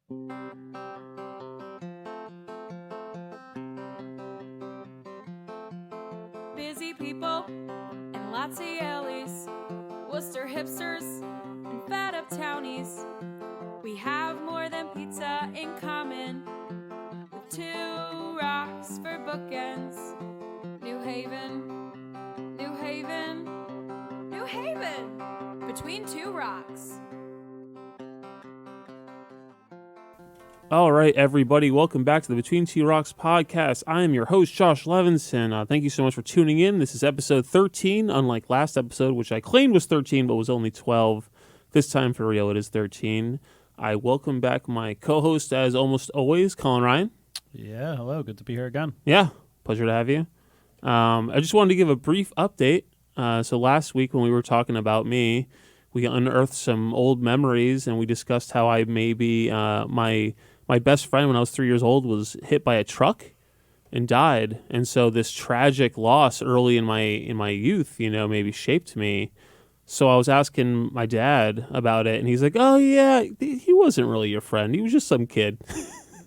Busy people and lots of yellies, Worcester hipsters and fed up townies. We have more than pizza in common, with two rocks for bookends. New Haven, New Haven, New Haven, between two rocks. All right, everybody, welcome back to the Between Two Rocks podcast. I am your host, Josh Levinson. Thank you so much for tuning in. This is episode 13, unlike last episode, which I claimed was 13, but was only 12. This time, for real, it is 13. I welcome back my co-host, as almost always, Colin Ryan. Yeah, hello. Good to be here again. Yeah, pleasure to have you. I just wanted to give a brief update. So last week when we were talking about me, we unearthed some old memories, and we discussed how I maybe my best friend when I was 3 years old was hit by a truck and died. And so this tragic loss early in my youth, maybe shaped me. So I was asking my dad about it, and he's like, "Oh yeah, he wasn't really your friend. He was just some kid."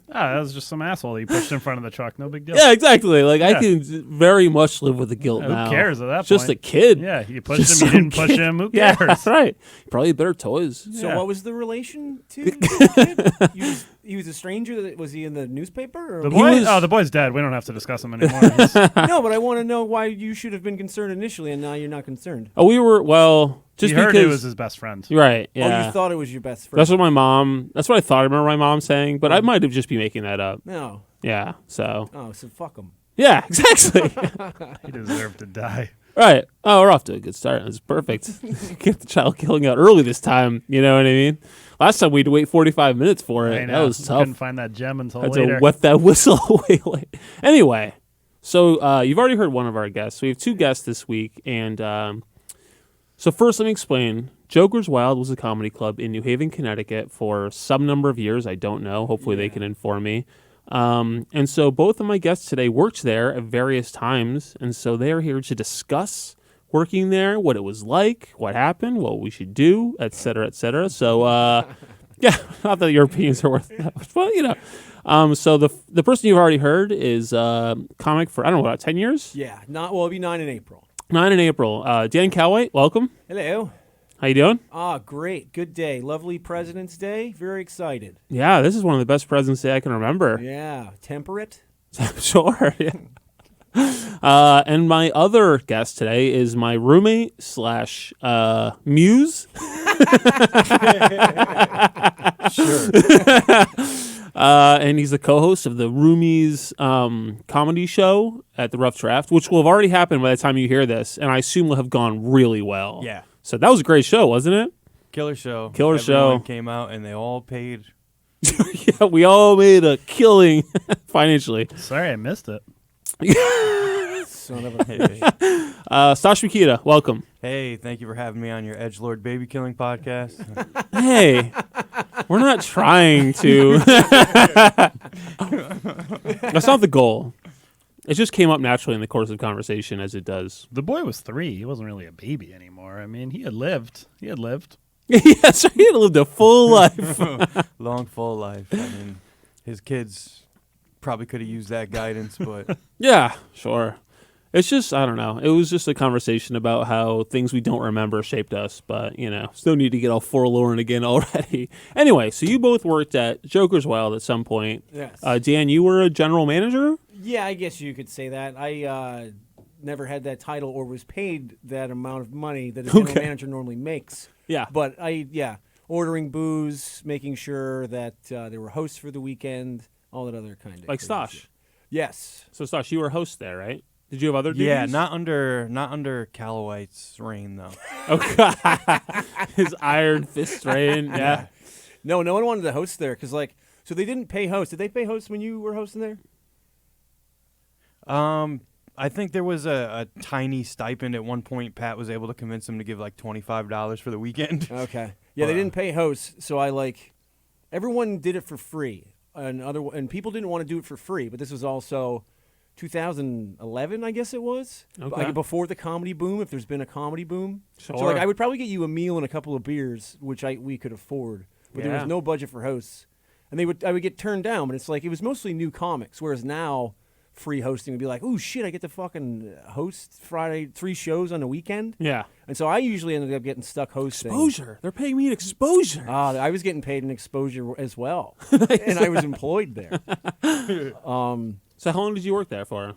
That was just some asshole he pushed in front of the truck. No big deal. Yeah, exactly. I can very much live with the guilt now. Who cares at that point? Just a kid. Yeah, you pushed him, you didn't push him. Who cares? Yeah, that's right. Probably had better toys. So what was the relation to the kid? He was a stranger? Was he in the newspaper? Or The boy? The boy's dead. We don't have to discuss him anymore. No, but I want to know why you should have been concerned initially, and now you're not concerned. Oh, we were, just he heard because it was his best friend. Right, yeah. Oh, you thought it was your best friend. That's what I thought I remember my mom saying, but I might have just be making that up. No. Yeah, so. Oh, so fuck him. Yeah, exactly. He deserved to die. Right. Oh, we're off to a good start. That's perfect. Get the child killing out early this time. You know what I mean? Last time we had to wait 45 minutes for it. That was tough. Couldn't find that gem until had later. to wet that whistle away late. Anyway, so you've already heard one of our guests. We have two guests this week. And so first, let me explain. Joker's Wild was a comedy club in New Haven, Connecticut for some number of years. I don't know. Hopefully they can inform me. And so both of my guests today worked there at various times. And so they are here to discuss working there, what it was like, what happened, what we should do, et cetera, et cetera. So, yeah, not that your opinions are worth that much, but, so the person you've already heard is comic for, I don't know, about 10 years? Yeah. It'll be 9 in April. 9 in April. Dan Kalwhite, welcome. Hello. How you doing? Great. Good day. Lovely President's Day. Very excited. Yeah, this is one of the best President's Day I can remember. Yeah. Temperate. Sure, yeah. And my other guest today is my roommate / muse. Sure. And he's the co-host of the Roomies comedy show at the Rough Draft, which will have already happened by the time you hear this, and I assume will have gone really well. Yeah. So that was a great show, wasn't it? Killer show. Killer Everyone show. came out and they all paid. Yeah, we all made a killing financially. Sorry, I missed it. Son of a Hey, Stosh, Mikita, welcome. hey, thank you for having me on your Edgelord Baby Killing podcast. Hey, we're not trying to. That's not the goal. It just came up naturally in the course of conversation, as it does. The boy was 3. He wasn't really a baby anymore. I mean, he had lived. Yeah, so he had lived a full life. Long, full life. I mean, his kids probably could have used that guidance, but Yeah, sure. It's just, I don't know. It was just a conversation about how things we don't remember shaped us, but, there's no need to get all forlorn again already. Anyway, so you both worked at Joker's Wild at some point. Yes. Dan, you were a general manager? Yeah, I guess you could say that. I never had that title or was paid that amount of money that a general manager normally makes. Yeah. But ordering booze, making sure that there were hosts for the weekend, all that other kind of Like crazy Stosh. shit. Yes. So, Stosh, you were a host there, right? Did you have other duties? yeah, not under Kalwhite's reign though. Okay. His iron fist reign. Yeah. No one wanted to host there because, so they didn't pay hosts. Did they pay hosts when you were hosting there? I think there was a tiny stipend at one point. Pat was able to convince him to give like $25 for the weekend. Okay. Yeah, they didn't pay hosts, so everyone did it for free, and people didn't want to do it for free. But this was also 2011, I guess it was. Okay. Like before the comedy boom, if there's been a comedy boom. Sure. So I would probably get you a meal and a couple of beers, which we could afford. But there was no budget for hosts. and I would get turned down, but it's like it was mostly new comics. Whereas now, free hosting would be like, oh shit, I get to fucking host Friday 3 shows on the weekend. Yeah. And so I usually ended up getting stuck hosting. Exposure. They're paying me an exposure. I was getting paid an exposure as well, and I was employed there. So how long did you work there for?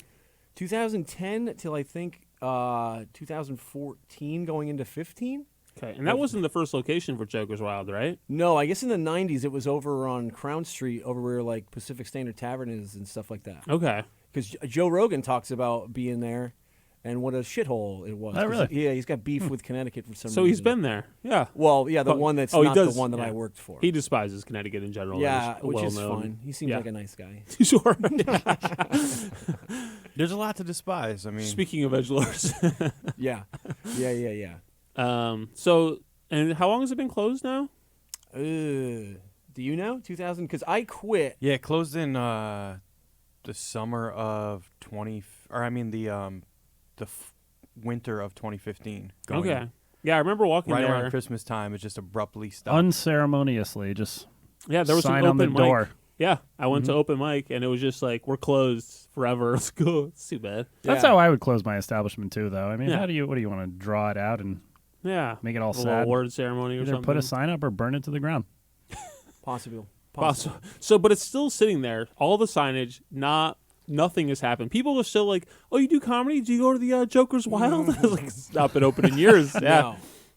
2010 till I think 2014, going into 15. Okay, and that wasn't the first location for Joker's Wild, right? No, I guess in the 90s it was over on Crown Street, over where like Pacific Standard Tavern is and stuff like that. Okay. Because Joe Rogan talks about being there and what a shithole it was. Oh, really? Yeah, he's got beef with Connecticut for some reason. So he's been there. Yeah. Well, yeah, the one that's he not does, the one that yeah. I worked for. He despises Connecticut in general. yeah, That which is well-known. fine. He seems Yeah. like a nice guy. Sure. There's a lot to despise. I mean, Speaking of edgelords. Yeah. So, and how long has it been closed now? Do you know? 2000? Because I quit. yeah, it closed in the summer of winter of 2015. going Okay. Yeah, I remember walking Right there. around Christmas time, it just abruptly stopped. Unceremoniously, just Yeah, there was sign an on the open mic. door. Yeah, I went to open mic, and it was just like, we're closed forever. Let's go. It's too bad. That's Yeah. how I would close my establishment too, though. I mean, Yeah. what do you want to draw it out and Yeah. make it all A little sad? award ceremony or Either something. put a sign up or burn it to the ground. Possible. So, but it's still sitting there. All the signage, nothing has happened. People are still like, "Oh, you do comedy? Do you go to the Joker's Wild?" Like, it's not been open in years. Yeah, No.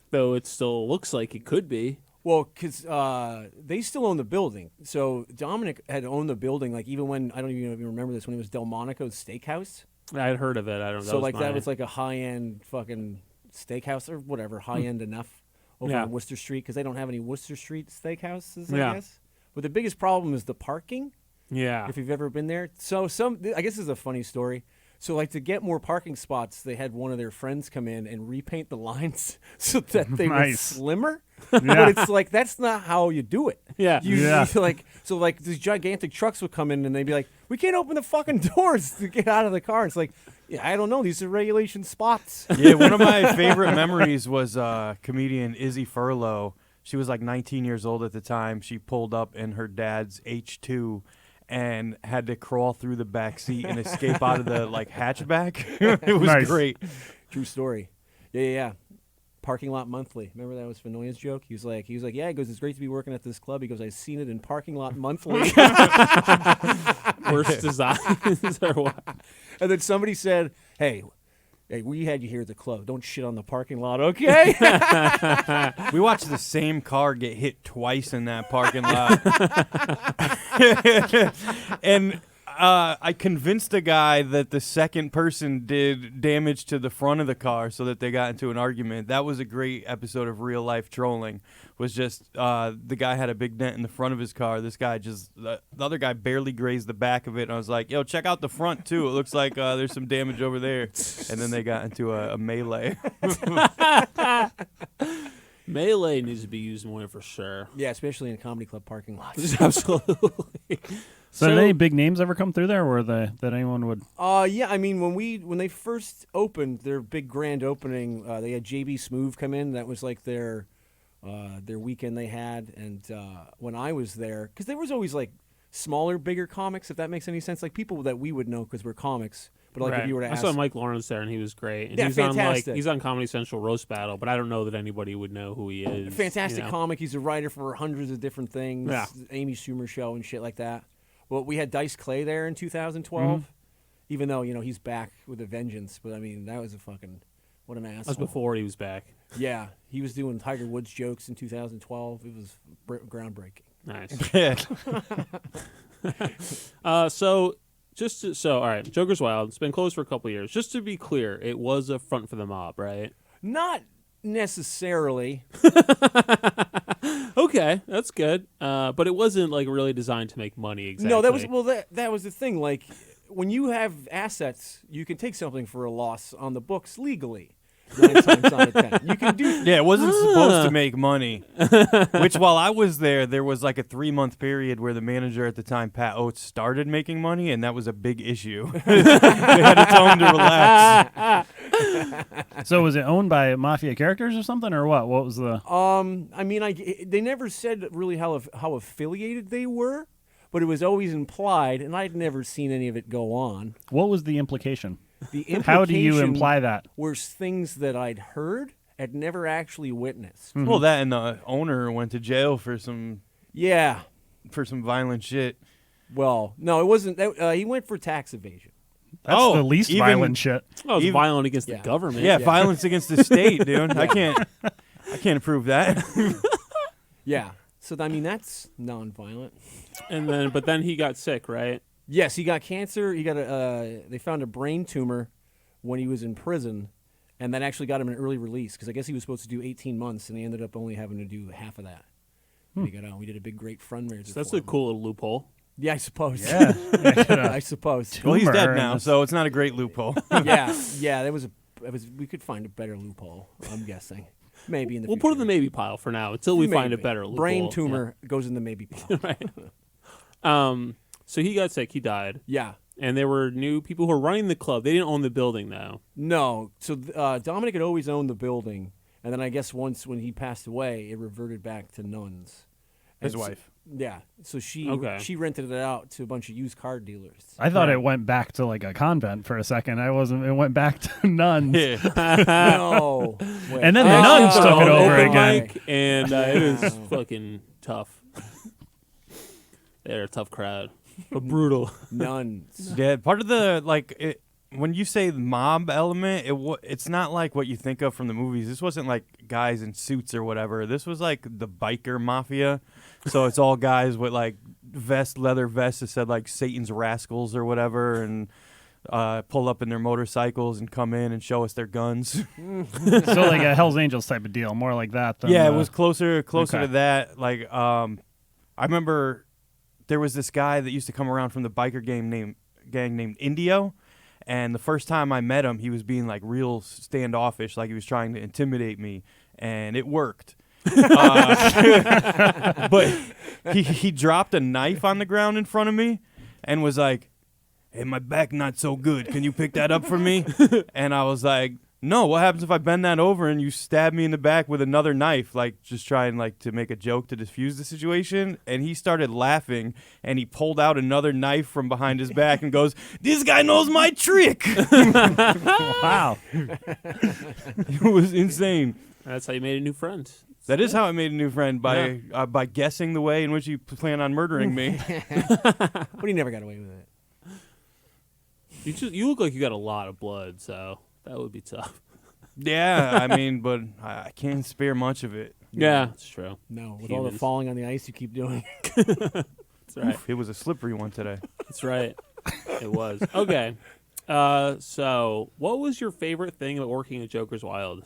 though it still looks like it could be. Well, because they still own the building. So Dominic had owned the building, like even when, I don't even remember this, when it was Delmonico's Steakhouse. I had heard of it. I don't know. So like that was like a high-end fucking steakhouse or whatever, high-end enough over Yeah. on Worcester Street, because they don't have any Worcester Street steakhouses, Yeah. I guess. But the biggest problem is the parking, Yeah. if you've ever been there. So I guess this is a funny story. So like to get more parking spots, they had one of their friends come in and repaint the lines so that they were Nice. slimmer. Yeah. But it's like, that's not how you do it. Yeah. You Yeah. like these gigantic trucks would come in and they'd be like, we can't open the fucking doors to get out of the car. It's like, yeah, I don't know. These are regulation spots. Yeah, one of my favorite memories was comedian Izzy Furlow. She was like 19 years old at the time. She pulled up in her dad's H2 and had to crawl through the back seat and escape out of the like hatchback. It was Nice. great. True story. Yeah. Parking Lot Monthly. Remember that was Fenoya's joke? He was like, yeah. He goes, it's great to be working at this club. He goes, I've seen it in Parking Lot Monthly. Worst designs or what? And then somebody said, hey, we had you here at the club. Don't shit on the parking lot, okay? We watched the same car get hit twice in that parking lot. And I convinced a guy that the second person did damage to the front of the car so that they got into an argument. That was a great episode of real life trolling. Was just the guy had a big dent in the front of his car. This guy the other guy barely grazed the back of it. And I was like, yo, check out the front too. It looks like there's some damage over there. And then they got into a melee. Melee needs to be used more for sure. Yeah, especially in comedy club parking lots. Absolutely. So did any big names ever come through there, or that anyone would? Yeah, I mean, when they first opened their big grand opening, they had JB Smoove come in. That was like their weekend they had. And when I was there, because there was always like smaller, bigger comics, if that makes any sense, like people that we would know because we're comics. But like Right. if you were to I ask, saw Mike Lawrence there, and he was great. And Yeah, fantastic. he's on Comedy Central Roast Battle, but I don't know that anybody would know who he is. fantastic you know? comic. He's a writer for hundreds of different things. Yeah. Amy Schumer show and shit like that. Well, we had Dice Clay there in 2012, even though he's back with a vengeance. But I mean, that was what an asshole. That was before he was back. Yeah, he was doing Tiger Woods jokes in 2012. It was groundbreaking. Nice. Yeah. All right, Joker's Wild. It's been closed for a couple of years. Just to be clear, it was a front for the mob, right? Not necessarily. Okay, that's good. But it wasn't like really designed to make money. Exactly. No, that was the thing. Like when you have assets, you can take something for a loss on the books legally. 9 times out of 10, you can do. Yeah, it wasn't supposed to make money. Which, while I was there was like a 3-month period where the manager at the time, Pat Oates, started making money, and that was a big issue. They had to tell him to relax. So was it owned by mafia characters or something, or what? What was the? I mean, they never said really how affiliated they were, but it was always implied, and I'd never seen any of it go on. What was the implication? The implication How do you imply that? were things that I'd heard, had never actually witnessed. Well, that and the owner went to jail for some Yeah. violent shit. Well, no, it wasn't. He went for tax evasion. That's the least even- violent shit. Oh, it's Even- violent against Yeah. the government. Yeah, violence against the state, dude. I can't approve that. Yeah. So I mean, that's nonviolent. But then he got sick, right? Yes, he got cancer. He got they found a brain tumor when he was in prison, and that actually got him an early release because I guess he was supposed to do 18 months, and he ended up only having to do half of that. He got out. We did a big, great fundraiser. So that's for a him. cool little loophole. Yeah, I suppose. Yeah. I suppose. Well, he's dead Tumor now, and- so it's not a great loophole. yeah. That was we could find a better loophole. I'm guessing. Maybe in the We'll future. put it in the maybe pile for now until we find a Maybe. better loophole. Brain tumor goes in the maybe pile. Right. So he got sick. He died. Yeah. And there were new people who were running the club. They didn't own the building, though. No. So Dominic had always owned the building, and then I guess once when he passed away, it reverted back to nuns. His And so- wife. Yeah. So she Okay. she rented it out to a bunch of used car dealers. I thought it went back to like a convent for a second. It went back to nuns. No. Wait. And then the nuns took it over open again. mic, and it was fucking tough. They're a tough crowd, but brutal. Nuns. Yeah, part of the when you say mob element, it's not like what you think of from the movies. This wasn't like guys in suits or whatever. This was like the biker mafia. So it's all guys with like leather vests that said like Satan's Rascals or whatever, and pull up in their motorcycles and come in and show us their guns. So like a Hell's Angels type of deal, more like that. Than, Yeah, it was closer okay. to that. Like, I remember there was this guy that used to come around from the biker gang named Indio, and the first time I met him, he was being like real standoffish, like he was trying to intimidate me, and it worked. But he dropped a knife on the ground in front of me, and was like, "Hey, my back not so good. Can you pick that up for me?" And I was like, "No, what happens if I bend that over and you stab me in the back with another knife?" Like, just trying like to make a joke to diffuse the situation. And he started laughing, and he pulled out another knife from behind his back and goes, "This guy knows my trick." Wow. It was insane. That's how you made a new friend. That is how I made a new friend, by guessing the way in which you plan on murdering me. But he never got away with it. You look like you got a lot of blood, so that would be tough. Yeah, I mean, but I can't spare much of it. Yeah, that's true. No, with all the Humans. falling on the ice you keep doing. That's right. Oof, it was a slippery one today. That's right. It was. Okay. So what was your favorite thing about working at Joker's Wild?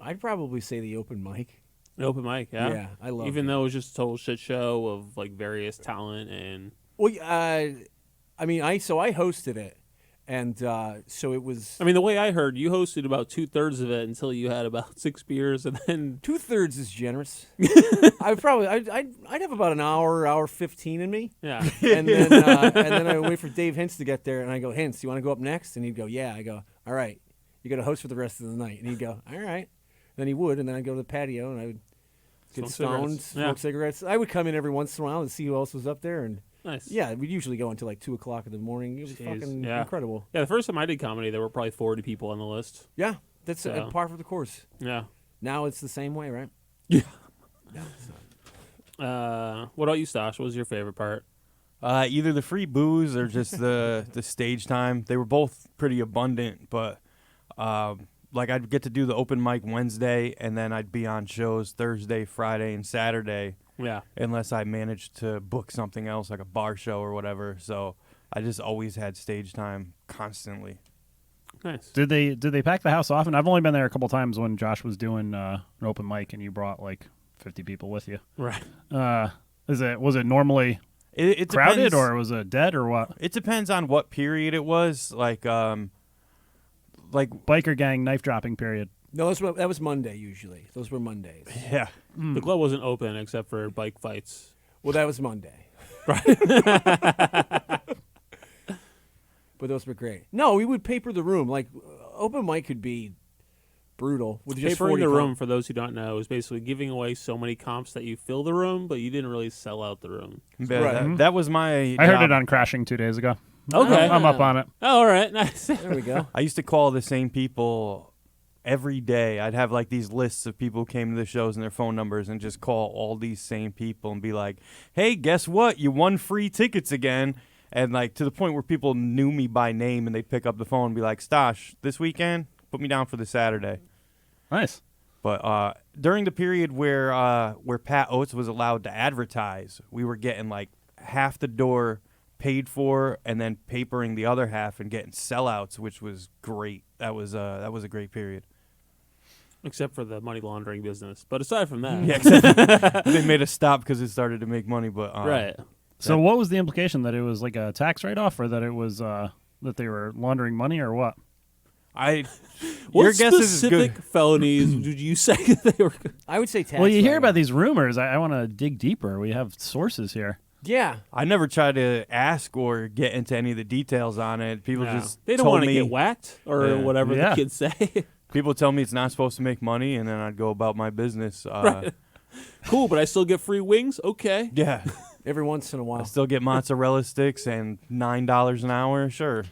I'd probably say the open mic. An open mic, yeah? Yeah, I love Even it. though it was just a total shit show of like various talent and Well, I mean, I hosted it, and so it was. I mean, the way I heard, you hosted about 2/3 of it until you had about 6 beers, and then 2/3 is generous. I'd have about an hour 15 in me, yeah, and then I would wait for Dave Hintz to get there, and I go, "Hintz, you want to go up next?" And he'd go, "Yeah." I go, "All right, you got to host for the rest of the night," and he'd go, "All right." Then he would, and then I'd go to the patio, and I would get Smoke stoned, cigarettes. smoke Yeah. cigarettes. I would come in every once in a while and see who else was up there, and nice. yeah, we'd usually go until like 2:00 in the morning. It was Jeez, fucking yeah. incredible. Yeah, the first time I did comedy, there were probably 40 people on the list. Yeah, that's So- par for the course. Yeah. Now it's the same way, right? Yeah. No, it's not. What about you, Stosh? What was your favorite part? Either the free booze or just the stage time. They were both pretty abundant, but like I'd get to do the open mic Wednesday, and then I'd be on shows Thursday, Friday, and Saturday, Yeah. unless I managed to book something else like a bar show or whatever. So I just always had stage time constantly. Nice. Did they pack the house often? I've only been there a couple times when Josh was doing an open mic and you brought like 50 people with you. Right. Was it normally It crowded depends, or was it dead or what? it depends on what period it was. Like Biker gang knife dropping period. No, that was Monday usually. Those were Mondays. yeah. The club wasn't open except for bike fights. Well, that was Monday. But those were great. No, we would paper the room. Like open mic could be brutal with just Papering 40 the room, comp. for those who don't know, is basically giving away so many comps that you fill the room, but you didn't really sell out the room. Yeah, Right. that was my I heard job. it on Crashing 2 days ago. Okay. I'm up on it. Oh, all right, nice. There we go. I used to call the same people every day. I'd have like these lists of people who came to the shows and their phone numbers and just call all these same people and be like, hey, guess what? You won free tickets again. And like to the point where people knew me by name and they'd pick up the phone and be like, Stosh, this weekend, put me down for the Saturday. Nice. But during the period where Pat Oates was allowed to advertise, we were getting like half the door paid for and then papering the other half and getting sellouts, which was great. That was a great period. Except for the money laundering business. But aside from that. Yeah, except they made us stop because it started to make money. But Right. So what was the implication? That it was like a tax write-off, or that it was that they were laundering money, or what? What your guess is as specific good. felonies would you say that they were? I would say tax. Well, you hear write-off. about these rumors. I want to dig deeper. We have sources here. Yeah. I never tried to ask or get into any of the details on it. People No. just They don't told want to me, get whacked or Yeah. whatever Yeah. the kids say. People tell me it's not supposed to make money, and then I'd go about my business. Right. Cool, but I still get free wings? Okay. Yeah, Every once in a I while. still get mozzarella sticks and $9 an hour. Sure.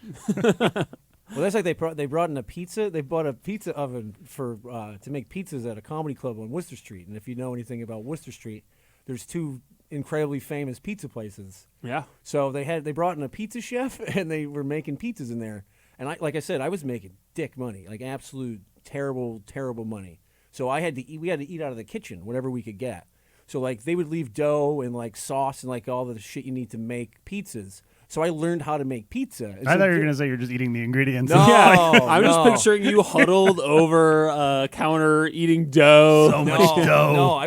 Well, that's like they brought in a pizza. They bought a pizza oven for to make pizzas at a comedy club on Worcester Street. And if you know anything about Worcester Street, there's two incredibly famous pizza places. Yeah. So they brought in a pizza chef and they were making pizzas in there. And like I said, I was making dick money, like absolute terrible money. So we had to eat out of the kitchen, whatever we could get. So like they would leave dough and like sauce and like all the shit you need to make pizzas. So I learned how to make pizza. And I so thought you were going to say you're just eating the ingredients. No, I'm no. just picturing you huddled over a counter eating dough. So much dough. No, I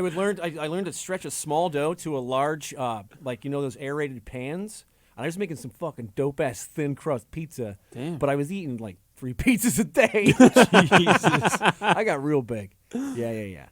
learned to stretch a small dough to a large, like those aerated pans. And I was making some fucking dope ass thin crust pizza. Damn. But I was eating like 3 pizzas a day. Jesus, I got real big. Yeah.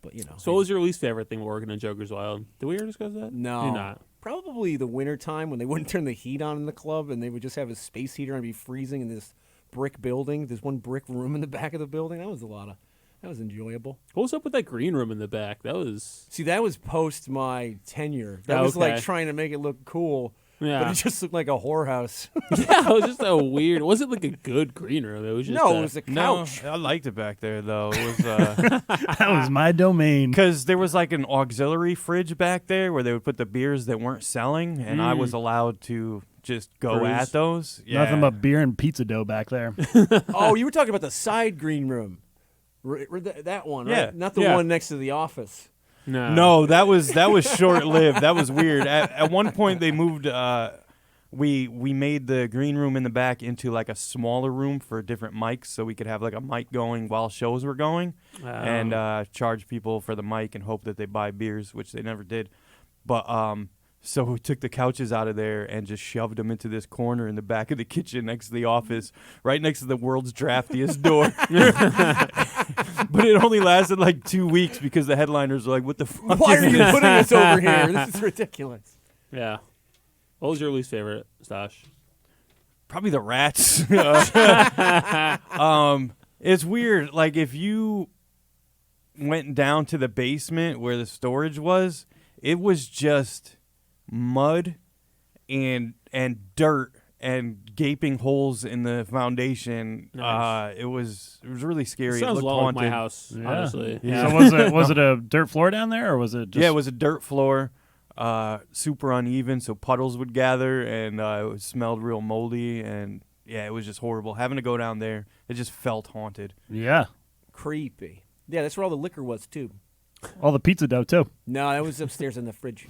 But So what was your least favorite thing working in Joker's Wild? Did we ever discuss that? No. Did not. Probably the winter time when they wouldn't turn the heat on in the club and they would just have a space heater and be freezing in this brick building. There's one brick room in the back of the building. That was enjoyable. What was up with that green room in the back? That was See, that was post my tenure. That Oh, was like okay. trying to make it look cool. But yeah. it just looked like a whorehouse. Yeah, it was just a weird. It wasn't like a good green room. It was just No, it was a No, couch. I liked it back there though. It was That was my domain. because there was like an auxiliary fridge back there where they would put the beers that weren't selling, and I was allowed to just go Cruise. at those. Yeah. Nothing but beer and pizza dough back there. Oh, you were talking about the side green room. That one, right? Yeah. Not the Yeah. one next to the office. No, that was short lived. That was weird. At one point, they moved. We made the green room in the back into like a smaller room for different mics, so we could have like a mic going while shows were going, and charge people for the mic and hope that they buy beers, which they never did. But so we took the couches out of there and just shoved them into this corner in the back of the kitchen next to the office, right next to the world's draftiest door. But it only lasted like 2 weeks because the headliners were like, "What the fuck Why is are you this?" putting us over here? This is ridiculous. Yeah. What was your least favorite, Stosh? Probably the rats. It's weird. Like if you went down to the basement where the storage was, it was just mud and dirt and gaping holes in the foundation. Nice. It was really scary. Sounds it a looked lot like haunted. my house, Yeah. honestly. Yeah. So was it a dirt floor down there, or was it just... Yeah, it was a dirt floor, super uneven, so puddles would gather, and it smelled real moldy, and yeah, it was just horrible. Having to go down there, it just felt haunted. Yeah. Creepy. Yeah, that's where all the liquor was too. All the pizza dough, too. No, that was upstairs in the fridge.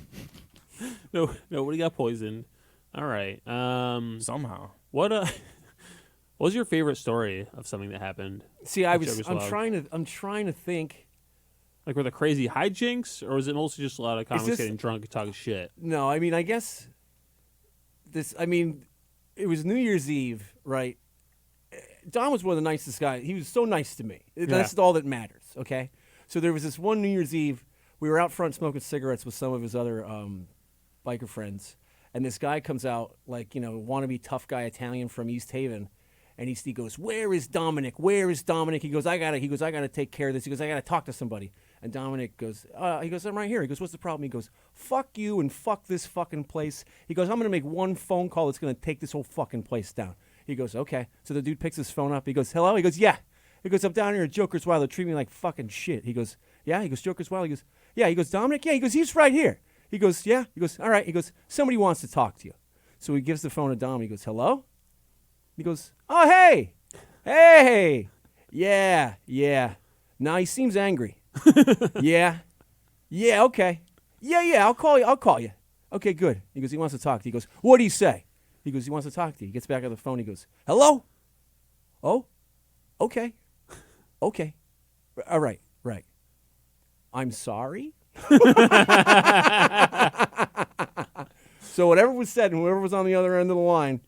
No, nobody got poisoned. All right. Somehow. What was your favorite story of something that happened? See, Joker's I'm Wild. trying to think. Like, were there crazy hijinks, or was it mostly just a lot of comics this- getting drunk and talking shit? No, I mean, I guess it was New Year's Eve, right? Don was one of the nicest guys. He was so nice to me. That's all that matters, okay? So there was this one New Year's Eve. We were out front smoking cigarettes with some of his other biker friends. and this guy comes out like, wannabe tough guy Italian from East Haven, and he goes, "Where is Dominic? Where is Dominic?" He goes, I gotta take care of this. He goes, "I gotta talk to somebody." And Dominic goes, "I'm right here." He goes, "What's the problem?" He goes, "Fuck you and fuck this fucking place." He goes, "I'm gonna make one phone call that's gonna take this whole fucking place down." He goes, "Okay." So the dude picks his phone up. He goes, "Hello?" He goes, "Yeah." He goes, "I'm down here at Joker's Wild. They treat me like fucking shit." He goes, "Yeah." He goes, "Joker's Wild." He goes, "Yeah." He goes, "Dominic?" "Yeah." He goes, "He's right here." He goes, "Yeah." He goes, "All right." He goes, "Somebody wants to talk to you." So he gives the phone to Dom. He goes, "Hello?" He goes, "Oh, hey. Hey. Yeah. Nah, he seems angry. Yeah. Yeah, okay. Yeah, I'll call you. Okay, good." He goes, "He wants to talk to you." He goes, "What do you say?" He goes, "He wants to talk to you." He gets back on the phone. He goes, "Hello? Oh, okay. Okay. All right. I'm sorry." So whatever was said and whoever was on the other end of the line,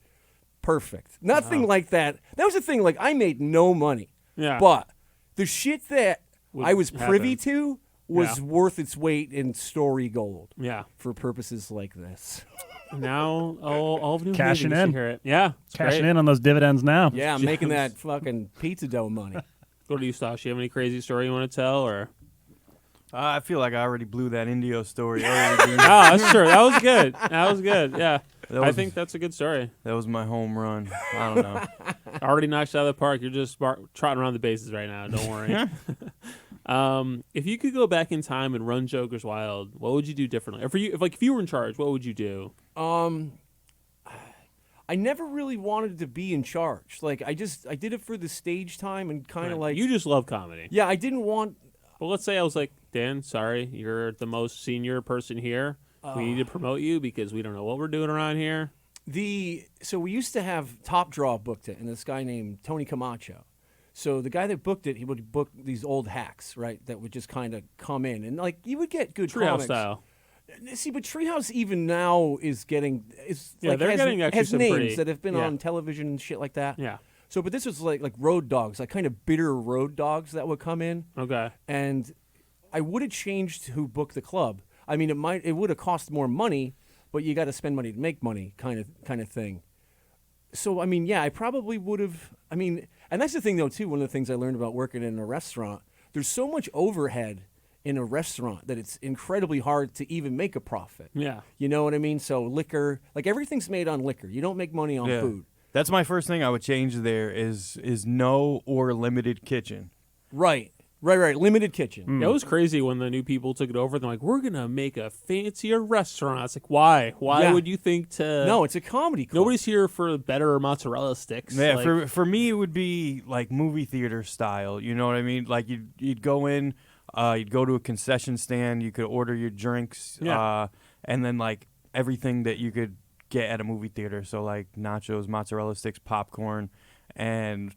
perfect. Nothing like that. That was the thing. Like, I made no money. Yeah. But the shit that I was privy happen. to was worth its weight in story gold. Yeah. For purposes like this. Now all of New Cashing Haven, you in. should hear it. Yeah. It's Cashing great. in on those dividends now. Yeah, I'm making that fucking pizza dough money. What do you, Stosh? You have any crazy story you want to tell, or? I feel like I already blew that Indio story early, dude. Oh, that's true. That was good. Yeah. That I was- think that's a good story. That was my home run. I don't know. Already knocked out of the park. You're just trotting around the bases right now. Don't worry. If you could go back in time and run Joker's Wild, what would you do differently? If you were in charge, what would you do? I never really wanted to be in charge. Like, I did it for the stage time and kind of like... You just love comedy. Yeah, I didn't want... Well, let's say I was like, "Dan, sorry, you're the most senior person here. We need to promote you because we don't know what we're doing around here." So we used to have Top Draw booked it, and this guy named Tony Camacho. So the guy that booked it, he would book these old hacks, right, that would just kind of come in. And, like, you would get good Treehouse comics. style. See, but Treehouse even now is getting... Yeah, they're getting actually has some names pretty- that have been yeah. on television and shit like that. Yeah. So, but this was like road dogs, like kind of bitter road dogs that would come in. Okay. And I would have changed who booked the club. I mean, it would have cost more money, but you got to spend money to make money, kind of thing. So, I mean, yeah, I probably would have. I mean, and that's the thing though too. One of the things I learned about working in a restaurant, there's so much overhead in a restaurant that it's incredibly hard to even make a profit. Yeah. You know what I mean? So liquor, like everything's made on liquor. You don't make money on food. That's my first thing I would change there is no or limited kitchen. Right. Limited kitchen. That was crazy when the new people took it over. They're like, "We're gonna make a fancier restaurant." It's like, why? Why Yeah. would you think to? No, it's a comedy club. Nobody's here for better mozzarella sticks. Yeah, Like, for me it would be like movie theater style. You know what I mean? Like you'd go in, you'd go to a concession stand, you could order your drinks, Yeah. and then like everything that you could get at a movie theater. So like nachos, mozzarella sticks, popcorn, and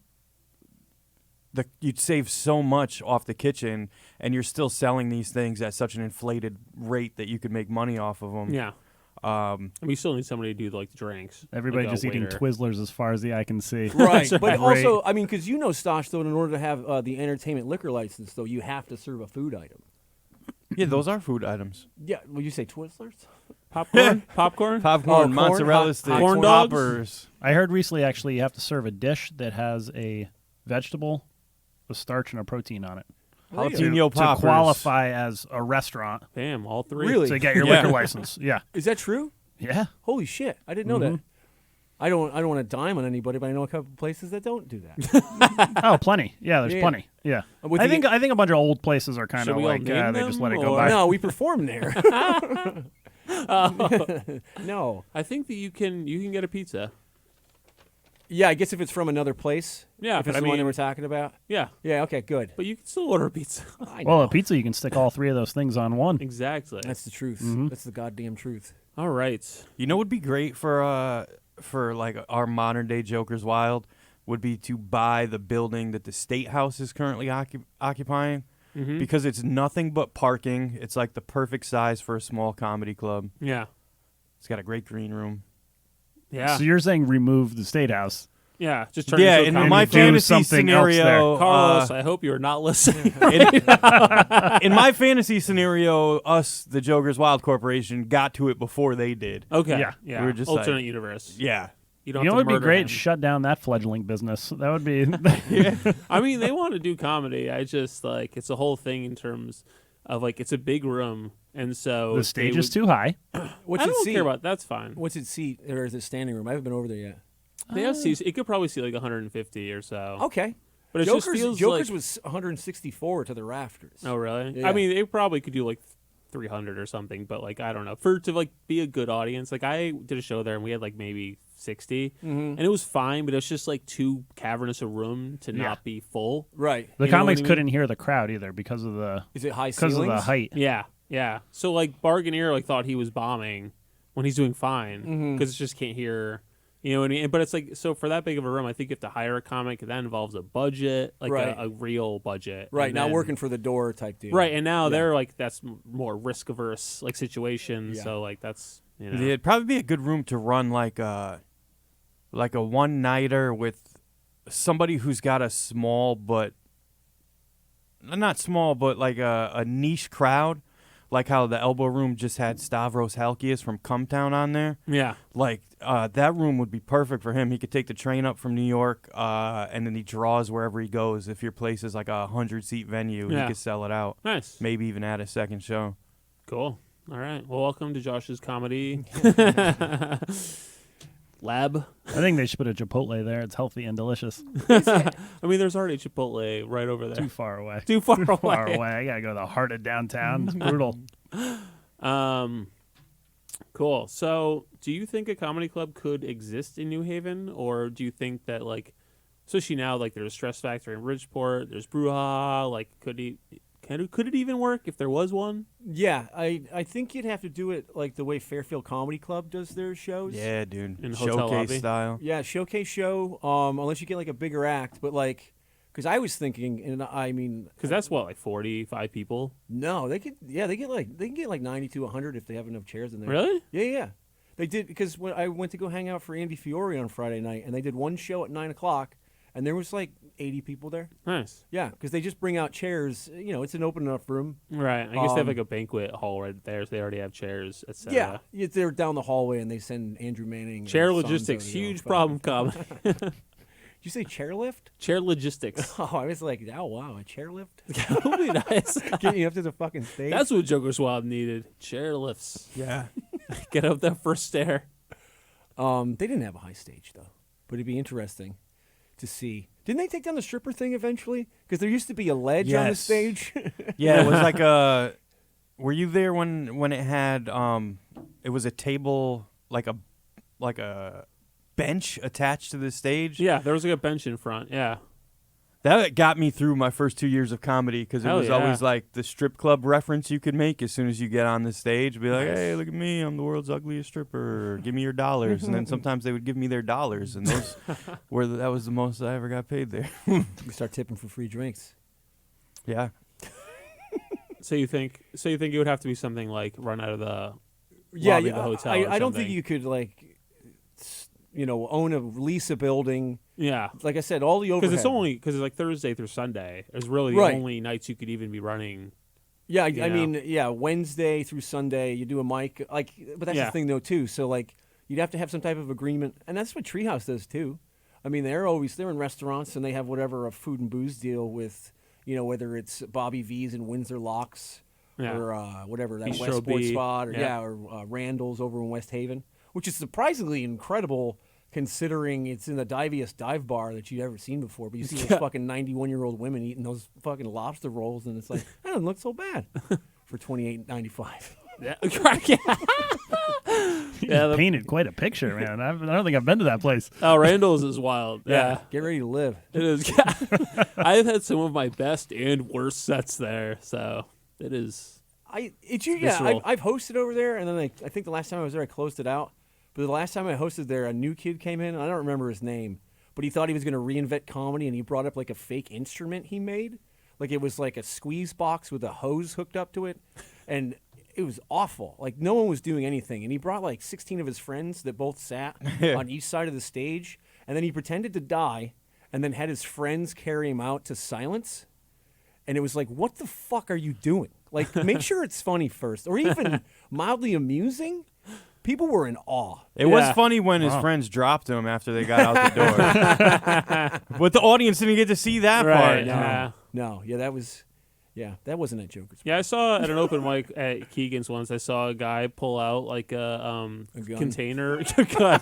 you'd save so much off the kitchen, and you're still selling these things at such an inflated rate that you could make money off of them. yeah. And we still need somebody to do like the drinks. Everybody like a just eating waiter. Twizzlers as far as the eye can see. Right, but Great. also, I mean, because Stosh, though, in order to have the entertainment liquor license, though, you have to serve a food item. Yeah, those are food items. Yeah, will you say Twizzlers? Popcorn. Popcorn, corn, mozzarella hot sticks, corn dogs? poppers. I heard recently actually you have to serve a dish that has a vegetable, a starch, and a protein on it Jalapeno to poppers. qualify as a restaurant Bam, all three. Really? to get your Yeah. liquor license. Yeah. Is that true? Yeah. Holy shit, I didn't know that. I don't want to dime on anybody, but I know a couple places that don't do that. Oh, plenty. Yeah, there's Yeah. plenty. Yeah. With I the- think a bunch of old places are kind Should of we all like name they just let it them, go or- by. No, we perform there. No. I think that you can get a pizza. Yeah, I guess if it's from another place. Yeah, if but it's I the one mean- that we're talking about. Yeah, Yeah, okay, good. but you can still order a pizza. I know. Well, a pizza you can stick all three of those things on one. Exactly. That's the truth. That's the goddamn truth. All right. You know, what would be great for like our modern day Joker's Wild would be to buy the building that the State House is currently occupying because it's nothing but parking. It's like the perfect size for a small comedy club. Yeah. It's got a great green room. Yeah. So you're saying remove the State House Yeah, just turn Yeah, into a in comedy my club. do fantasy something else there. scenario, Carlos, I hope you're not listening. in my fantasy scenario, us, the Joker's Wild Corporation, got to it before they did. Okay, Yeah. yeah. We were just alternate like- universe. Yeah. You don't You know have what to would be murder great? him. Shut down that fledgling business. That would be. I mean, they want to do comedy. I just like it's a whole thing in terms of like it's a big room, and so The if they stage is would- too high. What's I it don't seat? care about that's fine. What's it seat or is it standing room? I haven't been over there yet. They have seats. It could probably see like 150 or so. Okay. But it Joker's, just feels Joker's like. was 164 to the rafters. Oh really? Yeah. I mean, they probably could do like 300 or something, but like I don't know. For to like be a good audience, like I did a show there and we had like maybe 60, and it was fine, but it was just like too cavernous a room to not be full. Right. The You know what comics I mean? couldn't hear the crowd either because of the Is it high ceilings? height. Yeah, yeah. So like Bargainier like thought he was bombing when he's doing fine Mm-hmm. because it just can't hear. You know what I mean? But it's like so for that big of a room, I think you have to hire a comic. That involves a budget, like Right. a real budget. Right. And Not then- working for the door type deal. Right, and now Yeah. they're like that's more risk averse like situation. Yeah. So like that's you know. Yeah, it'd probably be a good room to run like a one nighter with somebody who's got a small but not small but like a niche crowd, like how the Elbow Room just had Stavros Halkias from Cumtown on there. Yeah. Like that room would be perfect for him. He could take the train up from New York, and then he draws wherever he goes. If your place is like a 100-seat venue, Yeah. he could sell it out. Nice. Maybe even add a second show. Cool. All right. Well, welcome to Josh's comedy lab. I think they should put a Chipotle there. It's healthy and delicious. I mean, there's already Chipotle right over there. Too far away. Too far away. Far away. I gotta go to the heart of downtown. It's brutal. Cool. So, do you think a comedy club could exist in New Haven, or do you think that like, especially now, like there's Stress Factory in Bridgeport, there's Brouhaha, like could it even work if there was one? Yeah, I think you'd have to do it like the way Fairfield Comedy Club does their shows. Yeah, dude. In hotel Showcase lobby? style. Yeah, showcase show. Unless you get like a bigger act, but like, because I was thinking, and I mean, Because that's what like 45 people. no, they could. Yeah, they can get like 90 to 100 if they have enough chairs in there. Really? Yeah, yeah. They did because when I went to go hang out for Andy Fiore on Friday night, and they did one show at 9 o'clock, and there was like 80 people there. Nice. Yeah, because they just bring out chairs. You know, it's an open enough room. Right. I guess they have Um, like a banquet hall right there, so they already have chairs, etc. Yeah, they're down the hallway, and they send Andrew Manning. and Chair Sons logistics, of, you know, huge fucking- problem comedy. Did you say chairlift? Chair logistics. Oh, I was like, oh wow, a chairlift? That would be nice. Getting you up to the fucking stage. That's what Joker's Wild needed. Chair lifts. Yeah. Get up that first stair. They didn't have a high stage though, but it'd be interesting to see. Didn't they take down the stripper thing eventually? Because there used to be a ledge on the Yes. stage. Yeah, it was like a. Were you there when it had it was a table like a bench attached to the stage? Yeah, there was like a bench in front. Yeah. That got me through my first 2 years of comedy because it Hell was yeah. always like the strip club reference you could make as soon as you get on the stage. Be like, hey, look at me, I'm the world's ugliest stripper. Give me your dollars. And then sometimes they would give me their dollars, and those that was the most I ever got paid there. You start tipping for free drinks. Yeah. So you think it would have to be something like run out of the Yeah, lobby yeah. of the hotel? I or don't think something? you could like, lease a building. Yeah. Like I said, all the overhead. Because it's like Thursday through Sunday is really the Right. only nights you could even be running. Yeah, I know? mean, yeah, Wednesday through Sunday, you do a mic, like, but that's Yeah. the thing though too. So like, you'd have to have some type of agreement, and that's what Treehouse does too. I mean, they're in restaurants and they have whatever a food and booze deal with, whether it's Bobby V's and Windsor Locks Yeah. or whatever that Bistro Westport B, spot, or yeah. or Randall's over in West Haven, which is surprisingly incredible considering it's in the diviest dive bar that you've ever seen before. But you see those fucking 91-year-old women eating those fucking lobster rolls, and it's like, that doesn't look so bad for $28.95. Yeah. Yeah, the- Painted quite a picture, man. I don't think I've been to that place. Oh, Randall's is wild. Yeah. Get ready to live. It is. I've had some of my best and worst sets there, so it is. Visceral. visceral. I've hosted over there, and then I think the last time I was there, I closed it out. But the last time I hosted there, a new kid came in. And I don't remember his name, but he thought he was going to reinvent comedy, and he brought up like a fake instrument he made. Like it was like a squeeze box with a hose hooked up to it, and it was awful. Like no one was doing anything, and he brought like 16 of his friends that both sat on each side of the stage, and then he pretended to die, and then had his friends carry him out to silence. And it was like, what the fuck are you doing? Like, make sure it's funny first, or even mildly amusing. People were in awe. It was funny when his friends dropped him after they got out the door. But the audience didn't get to see that part. Yeah. No, that wasn't at Joker's. Yeah, I saw at an open mic at Keegan's once. I saw a guy pull out like a gun? container. Gun.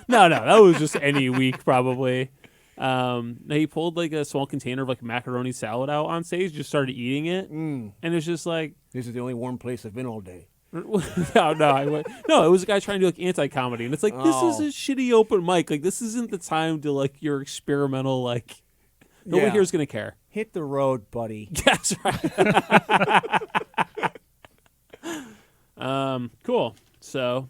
No, that was just any week probably. He pulled like a small container of like macaroni salad out on stage, just started eating it, and it's just like, this is the only warm place I've been all day. no, it was a guy trying to do like anti-comedy, and it's like, this is a shitty open mic. Like, this isn't the time to like your experimental, like, nobody here is gonna care. Hit the road, buddy. That's right. Cool. So,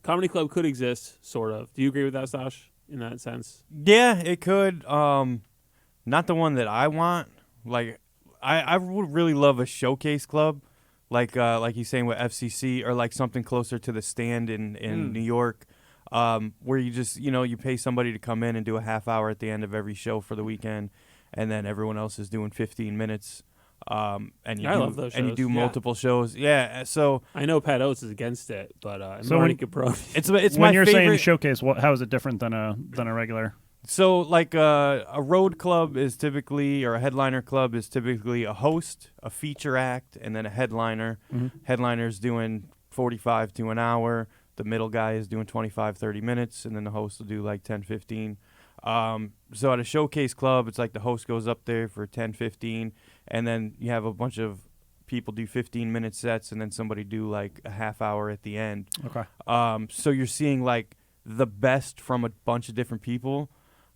comedy club could exist, sort of. Do you agree with that, Stosh? In that sense? Yeah, it could. Not the one that I want. Like, I would really love a showcase club, like he's saying with FCC, or like something closer to the Stand in New York, where you just, you pay somebody to come in and do a half hour at the end of every show for the weekend, and then everyone else is doing 15 minutes. And you love those and you shows. do multiple shows. Yeah, so I know Pat Oates is against it, but So Marty when- Caproni. it's when my you're favorite. saying showcase, how is it different than a regular? So, like a road club is typically, or a headliner club is typically a host, a feature act, and then a headliner. Headliner's doing 45 to an hour. The middle guy is doing 25, 30 minutes, and then the host will do like 10, 15. So at a showcase club, it's like the host goes up there for 10, 15, and then you have a bunch of people do 15-minute sets, and then somebody do like a half hour at the end. Okay. So you're seeing like the best from a bunch of different people.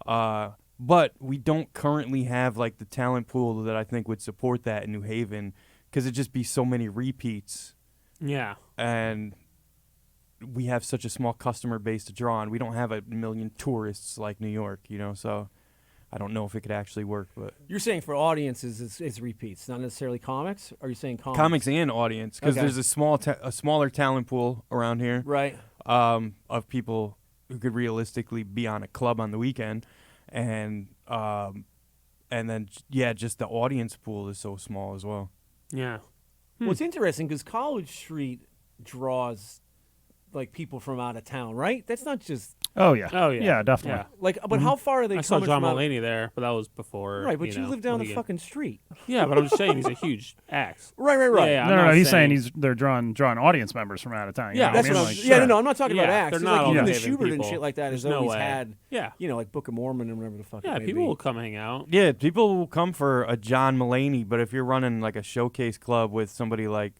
But we don't currently have like the talent pool that I think would support that in New Haven, because it'd just be so many repeats, Yeah. and we have such a small customer base to draw on. We don't have a million tourists like New York, so I don't know if it could actually work. But You're saying for audiences, it's repeats, not necessarily comics? Or are you saying comics? comics and audience, because Okay. there's a smaller talent pool around here, Right. of people who could realistically be on a club on the weekend, and then just the audience pool is so small as well. Yeah. Well, it's interesting because College Street draws like people from out of town, right? That's not just Oh yeah. Oh, yeah. Yeah, definitely. like, but how far are they I saw coming John from? Mulaney there, but that was before. Right, but you live down when the he- fucking street. Yeah, but I'm just saying he's a huge act. Right. Yeah, I'm No, not he's saying they're drawing audience members from out of town. You Yeah, know That's what I what mean? I'm. Like, Yeah, sure. no, I'm not talking about Yeah, acts. they're It's not like all even the New Haven Schubert and people. shit like that has There's no always way. had, Yeah. like Book of Mormon and whatever the fuck. Yeah, it may people be. will come hang out. Yeah, people will come for a John Mulaney, but if you're running like a showcase club with somebody like,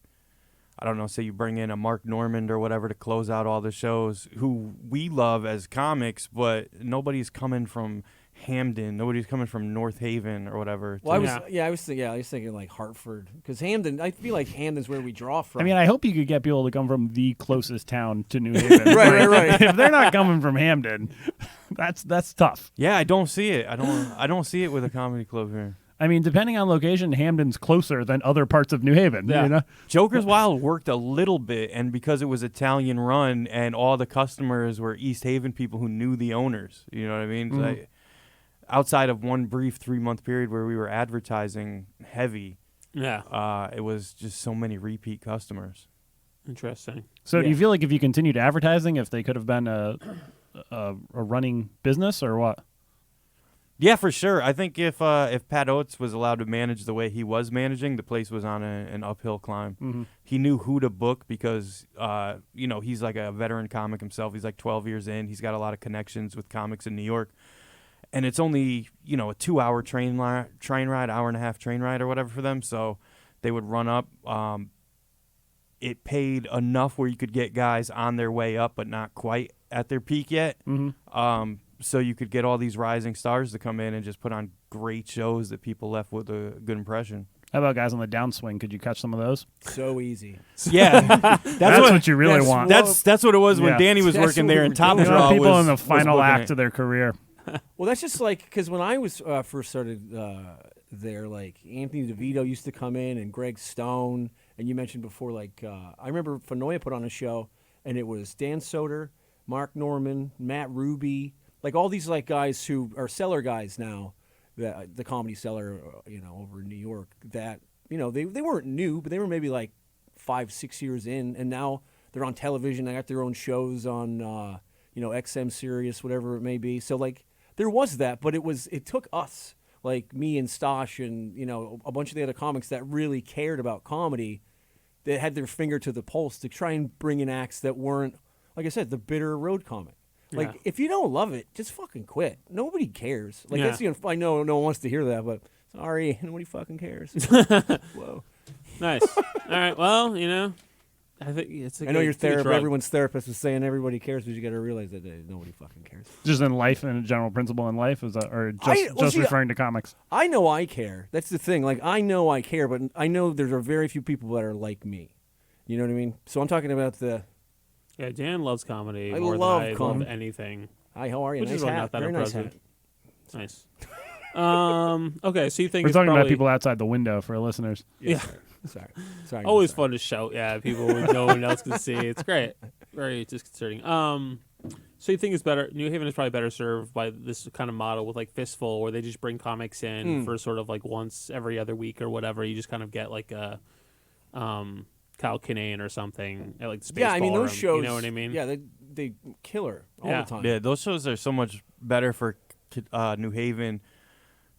I don't know, say you bring in a Mark Normand or whatever to close out all the shows, who we love as comics, but nobody's coming from Hamden, nobody's coming from North Haven or whatever. Well, I Yeah. was thinking like Hartford, because Hamden. I feel like Hamden's where we draw from. I mean, I hope you could get people to come from the closest town to New Haven. Right. If they're not coming from Hamden, that's tough. Yeah, I don't see it. I don't see it with a comedy club here. I mean, depending on location, Hamden's closer than other parts of New Haven. Yeah. You know? Joker's Wild worked a little bit, and because it was Italian run and all the customers were East Haven people who knew the owners, you know what I mean? Like, outside of one brief 3-month period where we were advertising heavy, Yeah. it was just so many repeat customers. Interesting. So do you feel like if you continued advertising, if they could have been a running business or what? Yeah, for sure. I think if Pat Oates was allowed to manage the way he was managing, the place was on an uphill climb. He knew who to book because, he's like a veteran comic himself. He's like 12 years in. He's got a lot of connections with comics in New York. And it's only, a 2-hour train ride, hour-and-a-half train ride or whatever for them. So they would run up. It paid enough where you could get guys on their way up but not quite at their peak yet. So you could get all these rising stars to come in and just put on great shows that people left with a good impression. How about guys on the downswing? Could you catch some of those? so easy. Yeah, That's what you really that's want. That's what it was when Yeah. Danny was That's working what there we and were Top doing. You know, Draw people was, in the was final booking act it. of their career. Well, that's just like because when I was first started there, like Anthony DeVito used to come in and Greg Stone, and you mentioned before, like I remember Fenoya put on a show, and it was Dan Soder, Mark Norman, Matt Ruby, like all these like guys who are cellar guys now, the Comedy Cellar, over in New York, that they weren't new, but they were maybe like 5-6 years in, and now they're on television. They got their own shows on XM Sirius, whatever it may be. So like there was that, but it took us, like me and Stosh and a bunch of the other comics that really cared about comedy, that had their finger to the pulse to try and bring in acts that weren't, like I said, the bitter road comic. Like, if you don't love it, just fucking quit. Nobody cares. Like, that's I know no one wants to hear that, but sorry, nobody fucking cares. Whoa. Nice. All right. Well, I think it's. I know your therapist. Everyone's therapist is saying everybody cares, but you got to realize that nobody fucking cares. Just in life and a general principle in life, is that, or just referring to comics? I know I care. That's the thing. Like, I know I care, but I know there are very few people that are like me. You know what I mean? So I'm talking about the. Yeah, Dan loves comedy. I more love than I love anything. Hi, how are you? Which Nice is really hat. not that Very nice hat. impressive. Nice. Okay, so you think We're it's talking about probably- people outside the window for listeners. Yeah. Sorry. Always sorry. fun to shout. Yeah, people when no one else can see. It's great. Very disconcerting. So you think it's better? New Haven is probably better served by this kind of model with like Fistful, where they just bring comics in for sort of like once every other week or whatever. You just kind of get like a Kyle Kinane or something at like the Space Yeah, I mean Ballroom, those shows. You know what I mean? Yeah, they kill her all Yeah. the time. Yeah, those shows are so much better for New Haven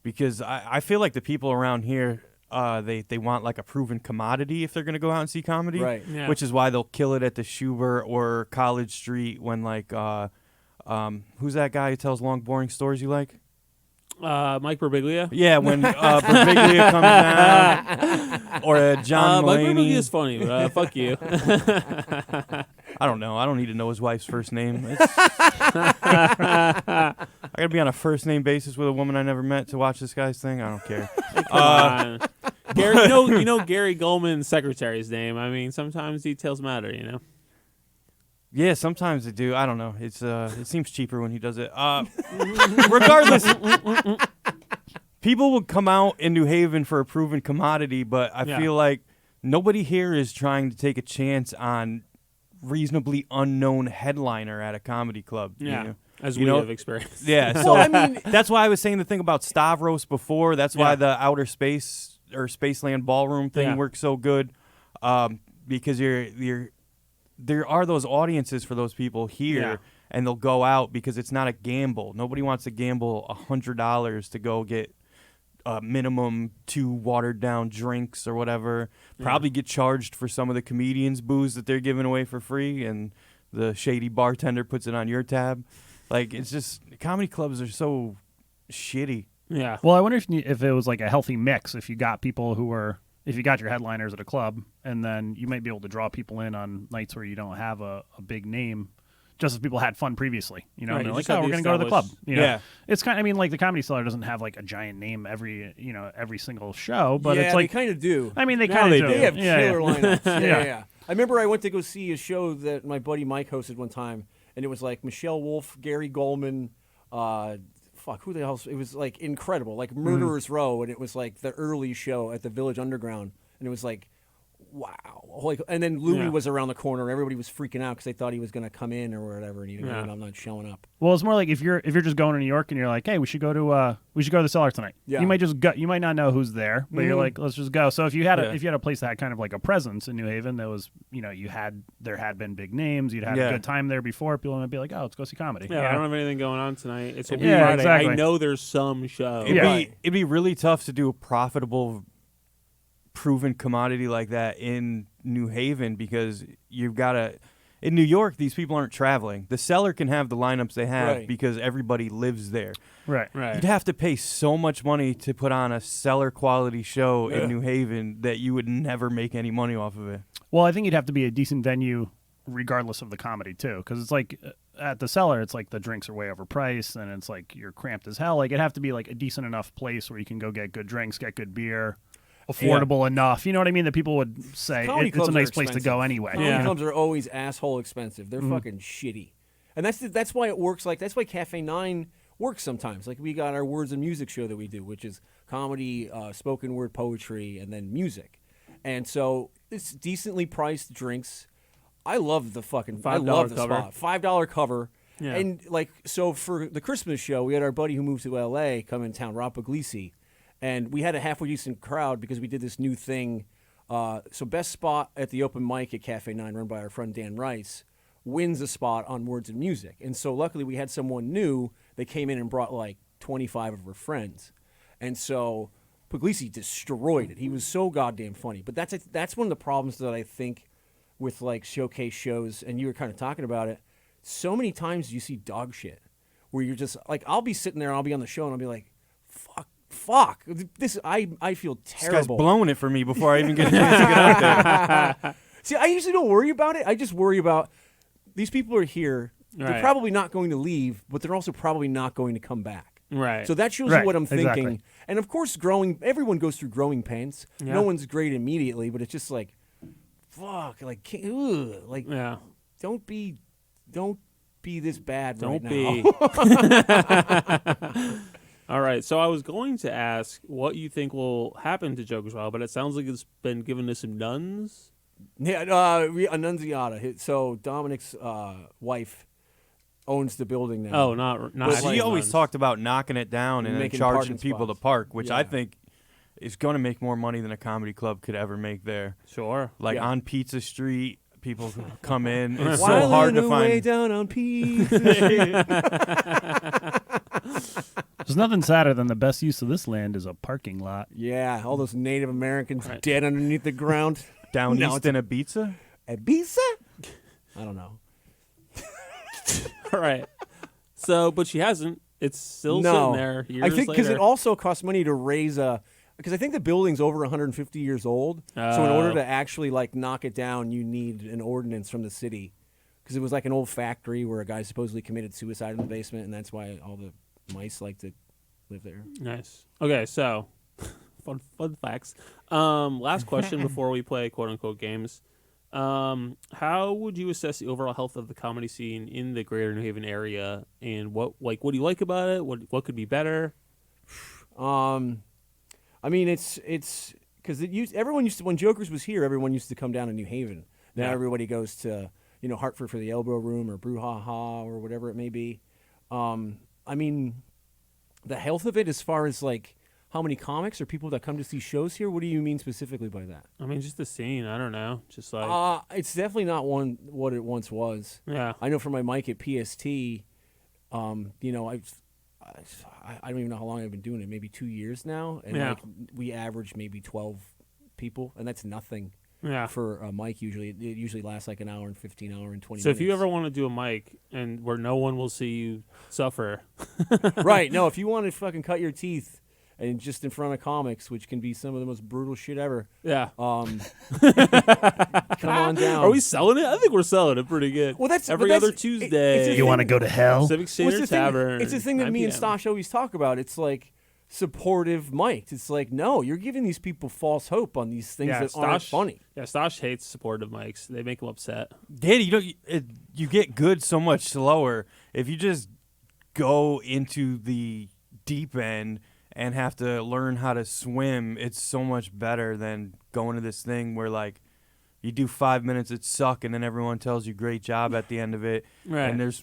because I feel like the people around here they want like a proven commodity if they're going to go out and see comedy, Right. Yeah. Which is why they'll kill it at the Schubert or College Street when like who's that guy who tells long boring stories you like? Mike Birbiglia. Yeah, when Birbiglia comes down or John Mike Mulaney. Birbiglia is funny, but fuck you. I don't know. I don't need to know his wife's first name. I gotta be on a first name basis with a woman I never met to watch this guy's thing. I don't care. Come on. Gary, you know Gary Goldman's secretary's name. I mean, sometimes details matter, Yeah, sometimes they do. I don't know. It's it seems cheaper when he does it. Regardless, people would come out in New Haven for a proven commodity, but I feel like nobody here is trying to take a chance on reasonably unknown headliner at a comedy club. Yeah, as You we know? have experienced. Yeah, so Well, I mean, that's why I was saying the thing about Stavros before. That's why Yeah. the outer space or Spaceland ballroom thing Yeah. works so good, because there are those audiences for those people here, Yeah. and they'll go out because it's not a gamble. Nobody wants to gamble $100 to go get minimum 2 watered down drinks or whatever. Probably get charged for some of the comedians' booze that they're giving away for free, and the shady bartender puts it on your tab. Like, it's just comedy clubs are so shitty. Yeah. Well, I wonder if it was like a healthy mix. If you got people if you got your headliners at a club, and then you might be able to draw people in on nights where you don't have a big name, just as people had fun previously, Right, and they're you like, just have oh, we're the going to go to the club. established- Yeah. It's kind of, I mean, like the Comedy Cellar doesn't have like a giant name every single show, but yeah, it's like, they kind of do. I mean, they Now kind they of do. do. They have Yeah, killer yeah. lineups. Yeah. Yeah. I remember I went to go see a show that my buddy Mike hosted one time, and it was like Michelle Wolf, Gary Goldman, who the hell? It was like incredible, like Murderers Row, and it was like the early show at the Village Underground, and it was like, wow. Like, and then Louis Yeah. was around the corner, and everybody was freaking out because they thought he was going to come in or whatever, and he Yeah. I'm not showing up. Well, it's more like if you're just going to New York and you're like, hey, we should go to the Cellar tonight. Yeah. You might just go. You might not know who's there, but you're like, let's just go. So if you had Yeah. if you had a place that had kind of like a presence in New Haven, that was there had been big names, you'd had Yeah. a good time there before. People might be like, oh, let's go see comedy. Yeah, I don't have anything going on tonight. It's a Yeah, Friday. exactly. I know there's some show. It'd be really tough to do a profitable, proven commodity like that in New Haven because you've got to. In New York, these people aren't traveling. The Cellar can have the lineups they have Right. because everybody lives there. Right. Right. You'd have to pay so much money to put on a Cellar quality show in New Haven that you would never make any money off of it. Well, I think you'd have to be a decent venue regardless of the comedy too, because it's like at the Cellar, it's like the drinks are way overpriced and it's like you're cramped as hell. Like it'd have to be like a decent enough place where you can go get good drinks, get good beer, affordable enough. You know what I mean? That people would say Comedy it's a clubs are nice place to go expensive. anyway. Comedy Yeah. clubs are always asshole expensive. They're fucking shitty, and that's why it works. Like that's why Cafe 9 works sometimes. Like we got our Words and Music show that we do, which is comedy, spoken word poetry, and then music. And so it's decently priced drinks. I love the fucking $5 the cover. spot. $5 cover. Yeah. And like, so for the Christmas show, we had our buddy who moved to L.A. come in town, Rob Puglisi, and we had a halfway decent crowd because we did this new thing. So best spot at the open mic at Cafe 9 run by our friend Dan Rice wins a spot on Words and Music. And so luckily we had someone new that came in and brought like 25 of her friends. And so Puglisi destroyed it. He was so goddamn funny. But that's one of the problems that I think with like showcase shows, and you were kind of talking about it, so many times you see dog shit where you're just like, I'll be sitting there and I'll be on the show and I'll be like, fuck. This I feel terrible. This guy's blowing it for me before I even get a chance to get out there. See, I usually don't worry about it. I just worry about these people are here. Right. They're probably not going to leave, but they're also probably not going to come back. Right. So that's usually Right, what I'm thinking. exactly. And of course, everyone goes through growing pains. Yeah. No one's great immediately, but it's just like, fuck, like, like, Yeah. don't be this bad Don't right now. be. All right. So I was going to ask what you think will happen to Joker's Wild, but it sounds like it's been given to some nuns. Yeah, Annunziata. So Dominic's wife owns the building now. Oh, not But actually he always nuns. talked about knocking it down and then Making charging parking people spots. to park, which I Yeah. think is going to make more money than a comedy club could ever make there. Sure. Like Yeah. on Pizza Street, people come in. It's so Whiling hard to away find. down on Pizza Street. There's nothing sadder than the best use of this land is a parking lot. Yeah, all those Native Americans Right. dead underneath the ground. Down No, east in Ibiza? Ibiza? I don't know. All right. So, but she hasn't. It's still No. sitting there years I think because later. it also costs money to raise because I think the building's over 150 years old. So in order Oh. to actually like knock it down, you need an ordinance from the city. Because it was like an old factory where a guy supposedly committed suicide in the basement, and that's why all the mice like to live there. Nice. Okay, so fun facts. Last question before we play quote unquote games. How would you assess the overall health of the comedy scene in the greater New Haven area, and what do you like about it? What could be better? I mean, it's because everyone used to, when Jokers was here, everyone used to come down to New Haven. Now Yeah. everybody goes to Hartford for the Elbow Room or Brouhaha or whatever it may be. I mean, the health of it as far as like how many comics or people that come to see shows here. What do you mean specifically by that? I mean, just the scene. I don't know. Just like It's definitely not what it once was. yeah. I know from my mic at PST, I don't even know how long I've been doing it. Maybe 2 years now, and Yeah. like we average maybe 12 people, and that's nothing Yeah. for a mic. Usually, it usually lasts like an hour and 15 hour and 20 So minutes. if you ever want to do a mic and where no one will see you suffer, right, no, if you want to fucking cut your teeth and just in front of comics, which can be some of the most brutal shit ever, yeah. come on down. Are we selling it? I think we're selling it pretty good. Well, that's every but that's- other it- Tuesday. it's a You want to go to hell? Civic What's Standard the thing? Tavern. It's the thing that 9 me and p.m. Stosh always talk about. It's like supportive mics. It's like, no, you're giving these people false hope on these things that aren't funny. Yeah, Stosh hates supportive mics. They make him upset. Danny, you get good so much slower if you just go into the deep end and have to learn how to swim. It's so much better than going to this thing where like you do 5 minutes, it suck, and then everyone tells you great job at the end of it. Right. And there's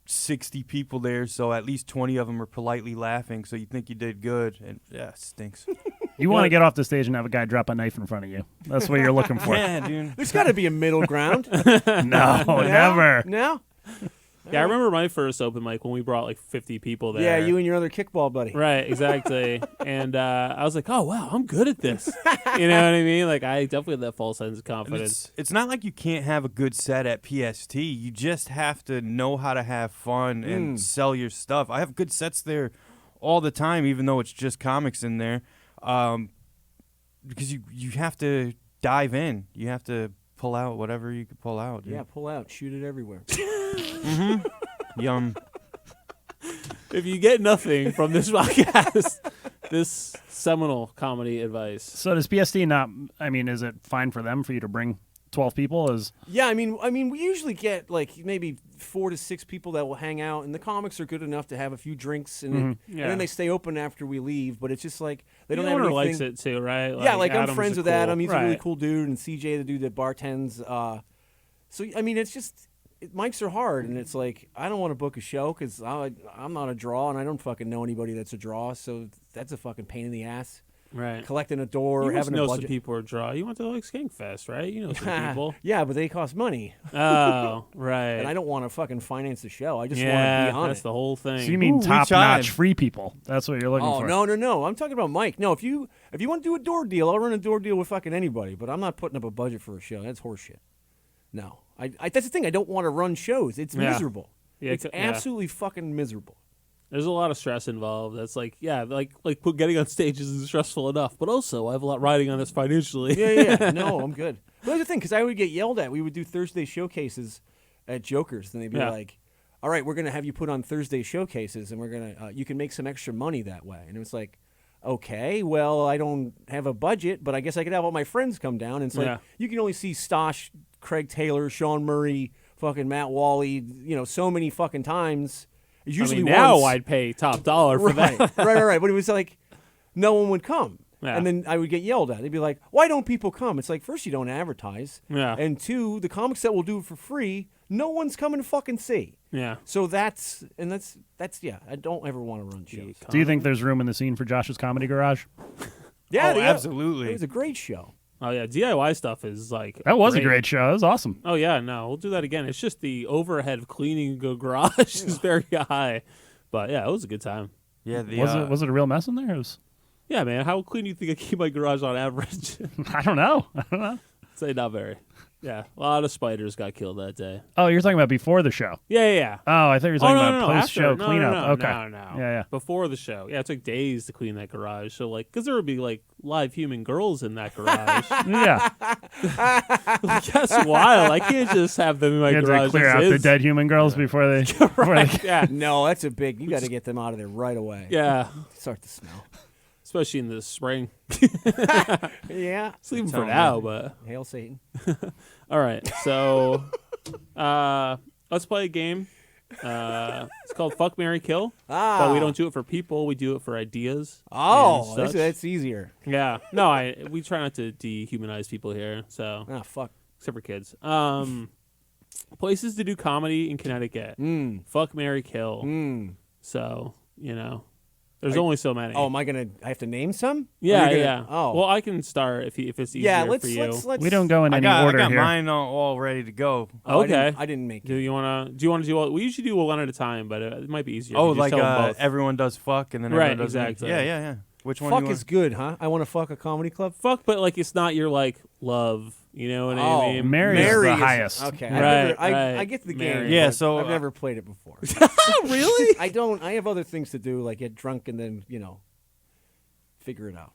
60 people there, so at least 20 of them are politely laughing, so you think you did good, and yeah, it stinks. You want to get off the stage and have a guy drop a knife in front of you. That's what you're looking for. Yeah, dude. There's got to be a middle ground. No, never. No. Yeah, I remember my first open mic when we brought like 50 people there. Yeah, you and your other kickball buddy. Right, exactly. And I was like, oh, wow, I'm good at this. You know what I mean? Like, I definitely had that false sense of And confidence. it's not like you can't have a good set at PST. You just have to know how to have fun and sell your stuff. I have good sets there all the time, even though it's just comics in there, because you have to dive in. You have to pull out whatever you can pull out. Dude. Yeah, pull out, shoot it everywhere. Yum. If you get nothing from this podcast, this seminal comedy advice. So does PST not? I mean, is it fine for them for you to bring 12 people? Yeah, I mean, we usually get like maybe 4 to 6 people that will hang out, and the comics are good enough to have a few drinks, and Yeah. and then they stay open after we leave. But it's just like they don't the have owner anything. likes it too, right? Yeah, like I'm Adam's friends a with cool- Adam. He's a really right. cool dude, and CJ, the dude that bartends. So I mean, it's just mics are hard, and it's like I don't want to book a show because I'm not a draw, and I don't fucking know anybody that's a draw. So that's a fucking pain in the ass. Right. Collecting a door, You must having know a some budget. people are draw. You went to like Skankfest, right? You know some people. Yeah, but they cost money, Oh, right. and I don't want to fucking finance the show. I just want yeah, to be on that's it. the whole thing. So you mean Ooh, we top-notch tried. free people? That's what you're looking Oh for. no! I'm talking about Mike. No, if you want to do a door deal, I'll run a door deal with fucking anybody. But I'm not putting up a budget for a show. That's horseshit. No, I that's the thing. I don't want to run shows. It's Yeah. miserable. Yeah, it's yeah. absolutely fucking miserable. There's a lot of stress involved. That's like, yeah, like getting on stage isn't stressful enough, but also I have a lot riding on this financially. Yeah. No, I'm good. But that's the thing, because I would get yelled at. We would do Thursday showcases at Jokers, and they'd be Yeah. like, "All right, we're gonna have you put on Thursday showcases, and we're gonna you can make some extra money that way." And it was like, okay, well, I don't have a budget, but I guess I could have all my friends come down. And it's like Yeah. you can only see Stosh, Craig Taylor, Sean Murray, fucking Matt Wally, so many fucking times. It's I usually mean, now once. I'd pay top dollar for right, that. right. But it was like no one would come. Yeah. And then I would get yelled at. They'd be like, "Why don't people come?" It's like, first, you don't advertise. Yeah. And two, the comics that will do it for free, no one's coming to fucking see. Yeah. So that's yeah. I don't ever want to run shows. Do you think there's room in the scene for Josh's Comedy Garage? Yeah, Oh, yeah. absolutely. It was a great show. Oh yeah, DIY stuff is like That was a great show. That was awesome. Oh yeah, no, we'll do that again. It's just the overhead of cleaning a garage is very high, but yeah, it was a good time. Yeah, the Was it a real mess in there? It was, Yeah, man, how clean do you think I keep my garage on average? I don't know. Say not very. Yeah, a lot of spiders got killed that day. Oh, you're talking about before the show. Yeah. Oh, I thought you were talking about after. post-show No, cleanup. No, Okay. no. Yeah. Before the show. Yeah, it took days to clean that garage. So, like, because there would be, like, live human girls in that garage. Yeah. That's wild. I can't just have them in my You had garage. to clear as out the is. dead human girls before they. Yeah. No, that's a big. You got to get them out of there right away. Yeah. Start to smell. Especially in the spring. Yeah. It's leaving for Tell 'em now, that. but. Hail Satan. All right. So, let's play a game. It's called Fuck, Marry, Kill. But we don't do it for people. We do it for ideas. Oh, and such. that's easier. Yeah. No, we try not to dehumanize people here. So, Ah, fuck. except for kids. Places to do comedy in Connecticut. Fuck, Marry, Kill. So, there's only so many. Oh, I have to name some? yeah, Or you're yeah. gonna- Oh. Well, I can start if it's easier yeah, for you. let's. We don't go in I any got order here. mine all ready to go. Oh, Okay. I didn't make Do it. you want to do all? We usually do one at a time, but it might be easier. Oh, if you just like tell them both. everyone does fuck and then Right, everyone does exactly. Yeah. Which one? Fuck you is good, huh? I want to fuck a comedy club. Fuck, but like it's not your like love. You know what Oh, I mean? Mary is Mary the is- highest. Okay, Right, I right. get the Mary. game. Yeah, but so, I've never played it before. really? I don't. I have other things to do, like get drunk and then figure it out.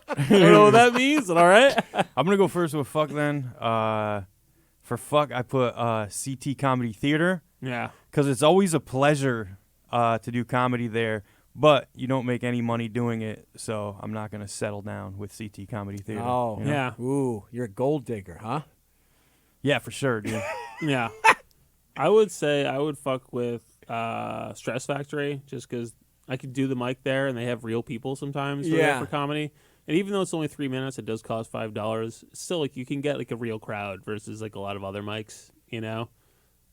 I don't know what that means. All right. I'm gonna go first with fuck then. For fuck, I put CT Comedy Theater Yeah. because it's always a pleasure to do comedy there, but you don't make any money doing it, so I'm not gonna settle down with CT Comedy Theater. Oh, you know? Yeah. Ooh, you're a gold digger, huh? Yeah, for sure, dude. Yeah. I would say I would fuck with Stress Factory just because I could do the mic there and they have real people sometimes who are there Yeah. for comedy. And even though it's only 3 minutes, it does cost $5. Still, like you can get like a real crowd versus like a lot of other mics,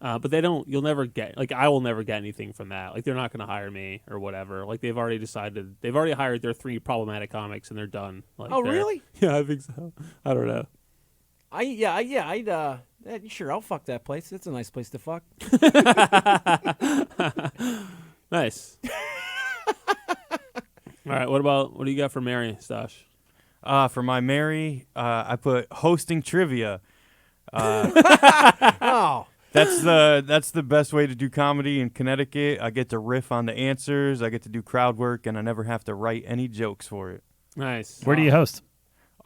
But you'll never get, like I will never get anything from that. Like they're not going to hire me or whatever. Like they've already hired their 3 problematic comics and they're done. Like, Oh, really? Yeah, I think so. I don't know. Sure, I'll fuck that place. It's a nice place to fuck. Nice. All right, what do you got for Mary, Stosh? For my Mary, I put hosting trivia. Oh, That's the best way to do comedy in Connecticut. I get to riff on the answers, I get to do crowd work, and I never have to write any jokes for it. Nice. Where do you host?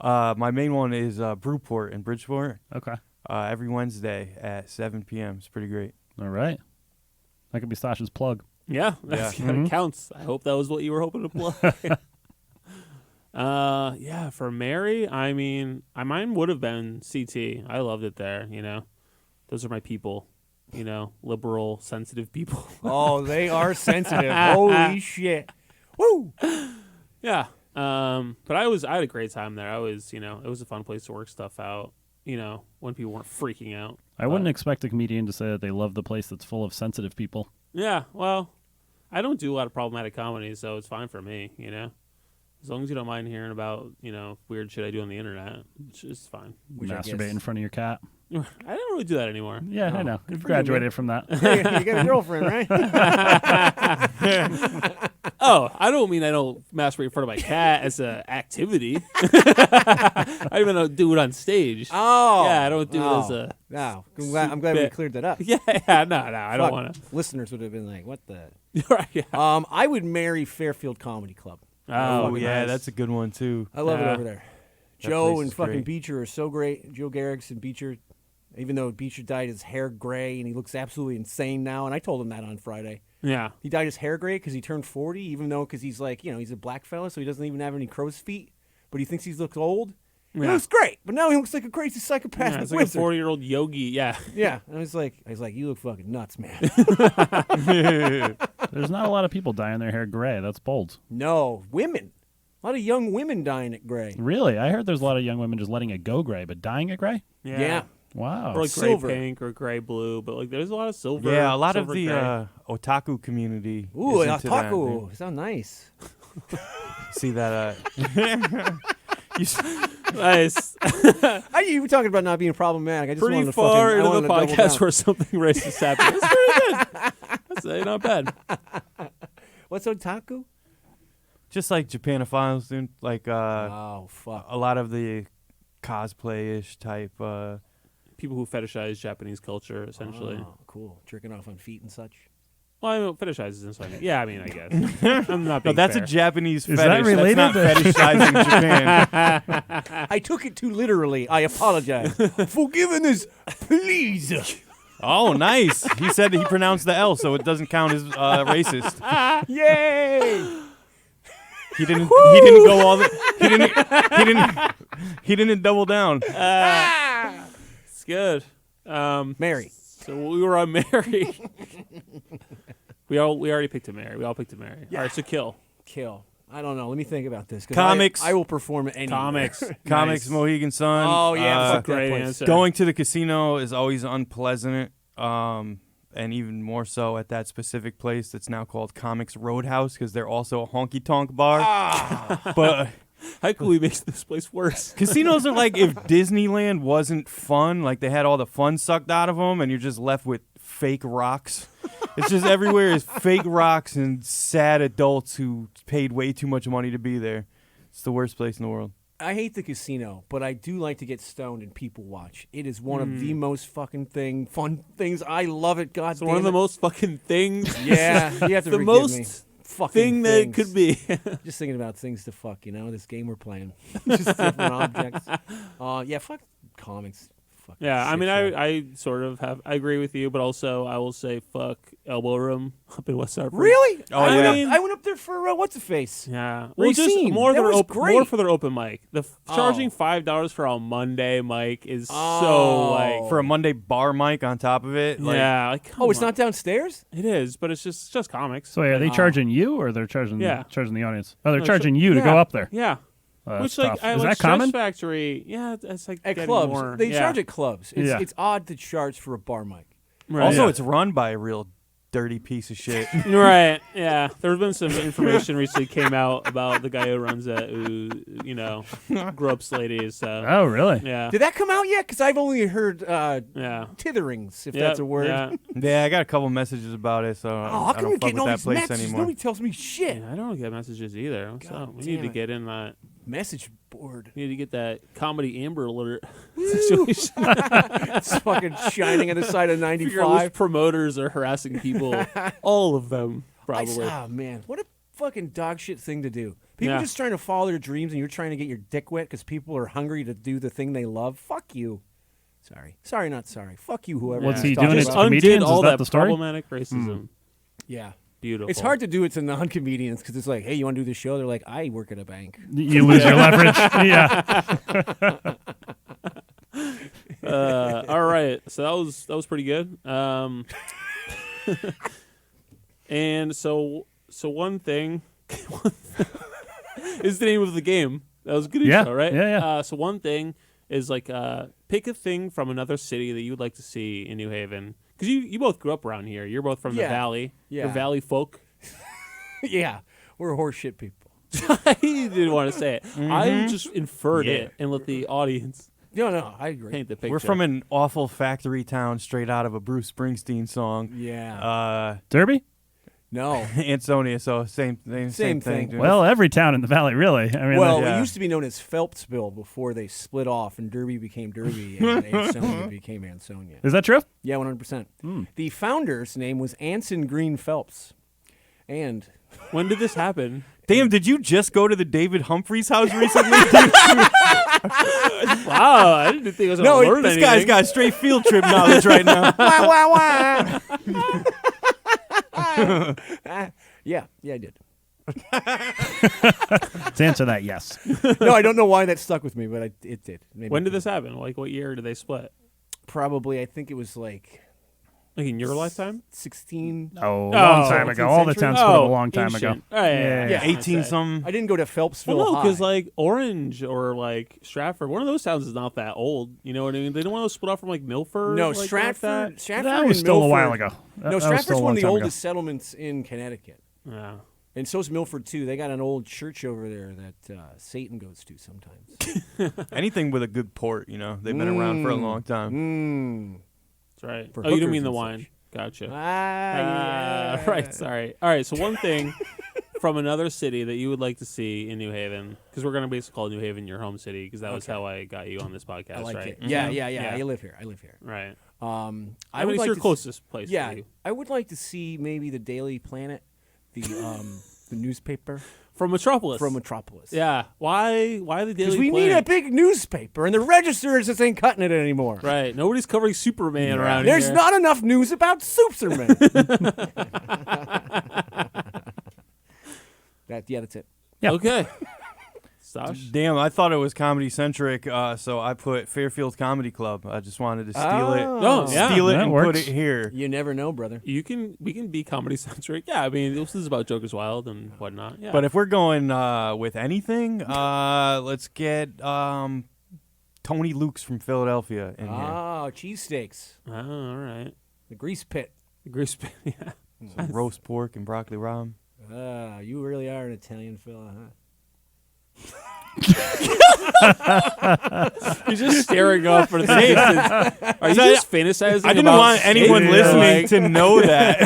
My main one is Brewport in Bridgeport. Okay. Every Wednesday at 7 p.m. It's pretty great. All right. That could be Stosh's plug. Yeah, that Mhm. counts. I hope that was what you were hoping to play. Yeah, for Mary, I mean, mine would have been CT. I loved it there, Those are my people, liberal, sensitive people. oh, they are sensitive. Holy shit! Woo! Yeah. But I had a great time there. I was, it was a fun place to work stuff out, when people weren't freaking out. I wouldn't expect a comedian to say that they love the place that's full of sensitive people. Yeah, well, I don't do a lot of problematic comedy, so it's fine for me, you know? As long as you don't mind hearing about, weird shit I do on the internet, it's fine. Masturbate in front of your cat. I don't really do that anymore. Yeah, I know. good You've for you, graduated man. from that. Hey, you got a girlfriend, right? Oh, I don't mean I don't masturbate in front of my cat as an activity. I even do it on stage. Oh. Yeah, I don't do it as a... No. I'm glad we bit. cleared that up. Yeah, no, I don't want to. Listeners would have been like, what the? Right, yeah. I would marry Fairfield Comedy Club. Oh, Oh, yeah, nice. that's a good one, too. I love it Yeah. over there. That Joe place and is fucking great. Beecher are so great. Joe Garrix and Beecher, even though Beecher dyed his hair gray and he looks absolutely insane now, and I told him that on Friday. Yeah. He dyed his hair gray because he turned 40, even though because he's like, he's a black fella, so he doesn't even have any crow's feet, but he thinks he looks old. He Yeah. looks great, but now he looks like a crazy psychopathic Yeah, it's like a wizard. 40-year-old yogi. Yeah. Yeah, and I was like, you look fucking nuts, man. There's not a lot of people dyeing their hair gray. That's bold. No, women. A lot of young women dyeing it gray. Really? I heard there's a lot of young women just letting it go gray, but dyeing it gray? Yeah. Wow. Or like Silver. gray pink or gray blue, but like there's a lot of silver. Yeah, a lot of silver the gray. otaku community. Ooh, is a into that. taco. Sound nice. See that? Nice. You were talking about not being problematic. I just Pretty wanted to far fucking, I into wanted the to double podcast down. where something racist happened. That's pretty good. That's not bad. What's otaku? Just like Japanophiles, dude. Like Oh, fuck. a lot of the cosplay-ish type. People who fetishize Japanese culture, essentially. Oh, cool. Jerking off on feet and such. Well, I mean, fetishize isn't so. Yeah, I mean, I guess. I'm not No, being that's fair. a Japanese Is fetish. that related That's not fetishizing Japan. I took it too literally. I apologize. Forgiveness, please. Oh, nice. He said that he pronounced the L, so it doesn't count as racist. Yay! He didn't. He didn't go all the. He didn't. He didn't. He didn't double down. It's good. Mary. So we were on Mary. we already picked a Mary. We all picked a Mary. All right, so kill. Kill. I don't know. Let me think about this. 'cause Comics. I will perform it anywhere. Comics. Comics, Nice. Mohegan Sun. Oh, yeah. Fuck that Great place. answer. Going to the casino is always unpleasant, and even more so at that specific place that's now called Comics Roadhouse because they're also a honky-tonk bar. But How can we make this place worse? casinos are like if Disneyland wasn't fun, like they had all the fun sucked out of them, and you're just left with fake rocks. It's just everywhere is fake rocks and sad adults who paid way too much money to be there. It's the worst place in the world. I hate the casino, but I do like to get stoned and people watch. It is one of the most fucking fun things. I love it. God It's damn one of the it. most fucking things. Yeah, you have to the forgive most me. Fucking thing that it things. could be. Just thinking about things to fuck, this game we're playing. Just different objects. Yeah, fuck comics. Fuck Yeah, I shit mean, show. I sort of have. I agree with you, but also I will say fuck Elbow Room up in West Hartford. Really? Oh, I yeah. went up, I went up there for what's the face? Yeah. Well, just Racine. more That their was great. more for their open mic. Charging Oh. $5 for a Monday mic is so Oh. like For a Monday bar mic on top of it, like, yeah. Like, come Oh, it's on. not downstairs? It is, but it's just comics. So wait, are they charging you or they're charging Yeah. charging the audience? Oh, they're No, charging you to yeah. go up there. Yeah. That's Which like tough. I Is like that common? Stretch Factory. Yeah, it's like At getting clubs. more. They yeah. charge at clubs. It's, Yeah. it's odd to charge for a bar mic. Right. Also, Yeah. it's run by a real dirty piece of shit. Right. Yeah. There's been some information recently came out about the guy who runs it, who gropes ladies. So Oh, really? yeah. Did that come out yet? Because I've only heard Yeah. titherings, if Yep, that's a word. Yeah. Yeah, I got a couple messages about it, so Oh, how I come don't you're fuck getting with all that these place messages? anymore. Nobody tells me shit. Yeah, I don't get messages either. What's God up? We need to damn it. get in that. Message board. We need to get that comedy Amber Alert Woo! situation. It's fucking shining on the side of Figure out which 95. promoters are harassing people. All of them, probably. Oh, man. What a fucking dog shit thing to do. People Yeah. just trying to follow their dreams and you're trying to get your dick wet because people are hungry to do the thing they love. Fuck you. Sorry. Sorry, not sorry. Fuck you, whoever. What's was he talking doing Just as about. comedians? undid all Is that that the story? problematic racism. Yeah. Beautiful. It's hard to do it to non-comedians because it's like, hey, you want to do the show? They're like, I work at a bank. You lose your leverage. Yeah. All right, so that was pretty good. And so one thing is the name of the game. That was a good Yeah, show, right? yeah, yeah. So one thing is like pick a thing from another city that you would like to see in New Haven. Because you both grew up around here. You're both from the Yeah. Valley. Yeah. You're Valley folk. Yeah, we're horseshit people. You didn't want to say it. I just inferred Yeah. it and let the audience No, I agree. paint the picture. We're from an awful factory town straight out of a Bruce Springsteen song. Yeah. Derby? No. Ansonia, so same Same thing. thing. dude. Well, every town in the valley, really. I mean, Well, Yeah. it used to be known as Phelpsville before they split off, and Derby became Derby, and Ansonia became Ansonia. is that true? Yeah, 100%. The founder's name was Anson Green Phelps, and When did this happen? Damn, did you just go to the David Humphreys house recently? Wow, I didn't think I was No, going to learn This anything. guy's got straight field trip knowledge right now. wah, wah, wah. Yeah, I did. To answer that, yes. No, I don't know why that stuck with me, but it did. Maybe When did this happen? Like, what year did they split? Probably, I think it was like Like in your lifetime? 16. Oh, a long time 17th ago. All the century? towns split up a long time ago. ancient. Oh, yeah. Yeah. 18 something. I didn't go to Phelpsville Well, no, because High. like Orange or like Stratford, one of those towns is not that old. You know what I mean? They didn't want to split off from like Milford. No, like, like Stratford. that. Stratford That was and still a Milford- while ago. That No, was still Stratford's a one long of the time ago. oldest settlements in Connecticut. Yeah. And so's Milford, too. They got an old church over there that Satan goes to sometimes. Anything with a good port, you know. They've been around for a long time. Mm. That's right. For Oh, you didn't hookers mean the and wine. such. Gotcha. Yeah. Right, sorry. All right, so one thing from another city that you would like to see in New Haven, because we're going to basically call New Haven your home city, because that was Okay. how I got you on this podcast, I like right? it. Yeah, Mhm. yeah. I live here. Right. I mean, would it's like your to closest place Yeah, to you. I would like to see maybe the Daily Planet, the newspaper From Metropolis. from Metropolis. Yeah. Why the Daily Because we Planet? need a big newspaper, and the register just ain't cutting it anymore. Right. Nobody's covering Superman around There's here. not enough news about Superman. That's it. Yeah. Okay. Stosh? Damn, I thought it was comedy centric, so I put Fairfield Comedy Club. I just wanted to steal it. Oh, yeah. Steal it That and put works. it here. You never know, brother. We can be comedy centric. Yeah, I mean, this is about Joker's Wild and whatnot. Yeah. But if we're going with anything, let's get Tony Luke's from Philadelphia in here. Oh, cheesesteaks. Oh, all right. The grease pit. Grease pit, yeah. Some roast pork and broccoli ramen. You really are an Italian fella, huh? He's just staring up for the distance. Are you just fantasizing? I didn't about want anyone steak? listening Like- to know that.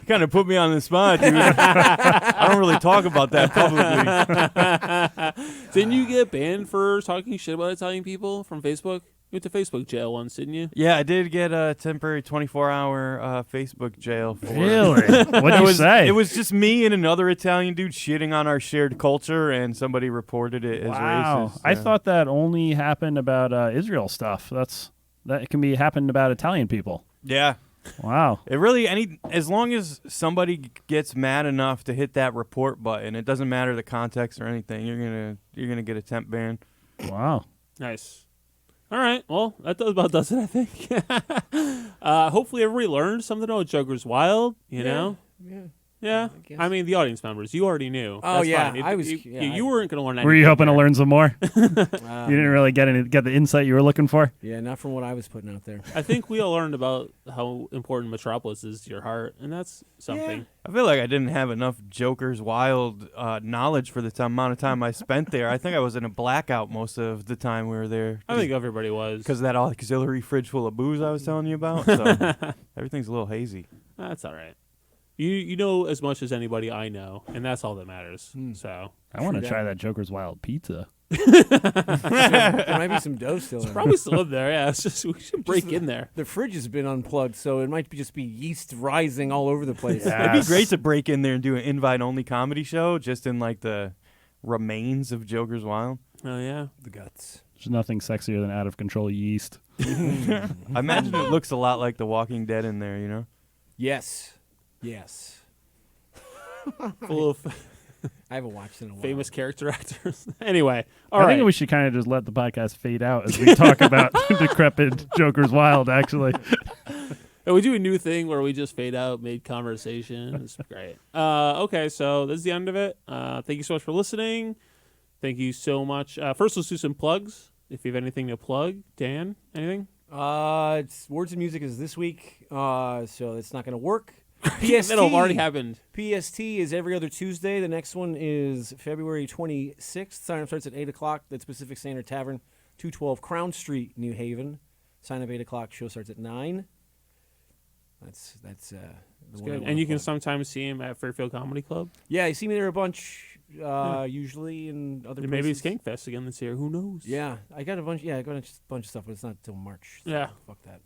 Kind of put me on the spot, dude. I don't really talk about that publicly. Didn't you get banned for talking shit about Italian people from Facebook? You went to Facebook jail once, didn't you? Yeah, I did get a temporary 24-hour Facebook jail for Really? What'd you say? It was just me and another Italian dude shitting on our shared culture, and somebody reported it as wow. racist. I thought that only happened about Israel stuff. That can be happened about Italian people. Yeah. Wow. It really as long as somebody gets mad enough to hit that report button, it doesn't matter the context or anything. You're gonna get a temp ban. Wow. Nice. All right. Well, that about does it, I think. Hopefully everybody learned something about Joker's Wild, you know? Yeah. guess. I mean, the audience members, you already knew. Oh, That's yeah, fine. I was- You weren't going to learn anything. Were you hoping to there. learn some more? You didn't really get the insight you were looking for? Yeah, not from what I was putting out there. I think we all learned about how important Metropolis is to your heart, and that's something. I feel like I didn't have enough Joker's Wild knowledge for the amount of time I spent there. I think I was in a blackout most of the time we were there. I think everybody was. Because of that auxiliary fridge full of booze I was telling you about. So everything's a little hazy. That's all right. You know as much as anybody I know, and that's all that matters. So I want to True try that. that Joker's Wild pizza. There might be some dough still in there. probably still in there. Yeah, it's just we should break in there. The fridge has been unplugged, so it might just be yeast rising all over the place. Yeah. It'd be great to break in there and do an invite-only comedy show just in, like, the remains of Joker's Wild. Oh yeah. The guts. There's nothing sexier than out of control yeast. I imagine it looks a lot like The Walking Dead in there, you know? Yes. Yes. Full of I haven't watched in a while. famous character actors. Anyway, all I right. think we should kind of just let the podcast fade out as we talk about decrepit Joker's Wild, actually. And we do a new thing where we just fade out mid-conversation. It's great. Okay, so this is the end of it. Thank you so much for listening. Thank you so much. First, let's do some plugs. if you have anything to plug, Dan, anything? It's Words and Music is this week, so it's not going to work. PST That'll have already happened. PST is every other Tuesday. The next one is February 26th. Sign up starts at 8 o'clock. That's Pacific Standard Tavern, 212 Crown Street, New Haven. Sign up 8 o'clock. Show starts at 9. That's the one I Good. wanna And you can plug. sometimes see him at Fairfield Comedy Club. Yeah, you see me there a bunch, usually in other And maybe it's places. Skankfest again this year. Who knows? Yeah, I got a bunch. Yeah, I got a bunch of stuff, but it's not till March. So Yeah. fuck that.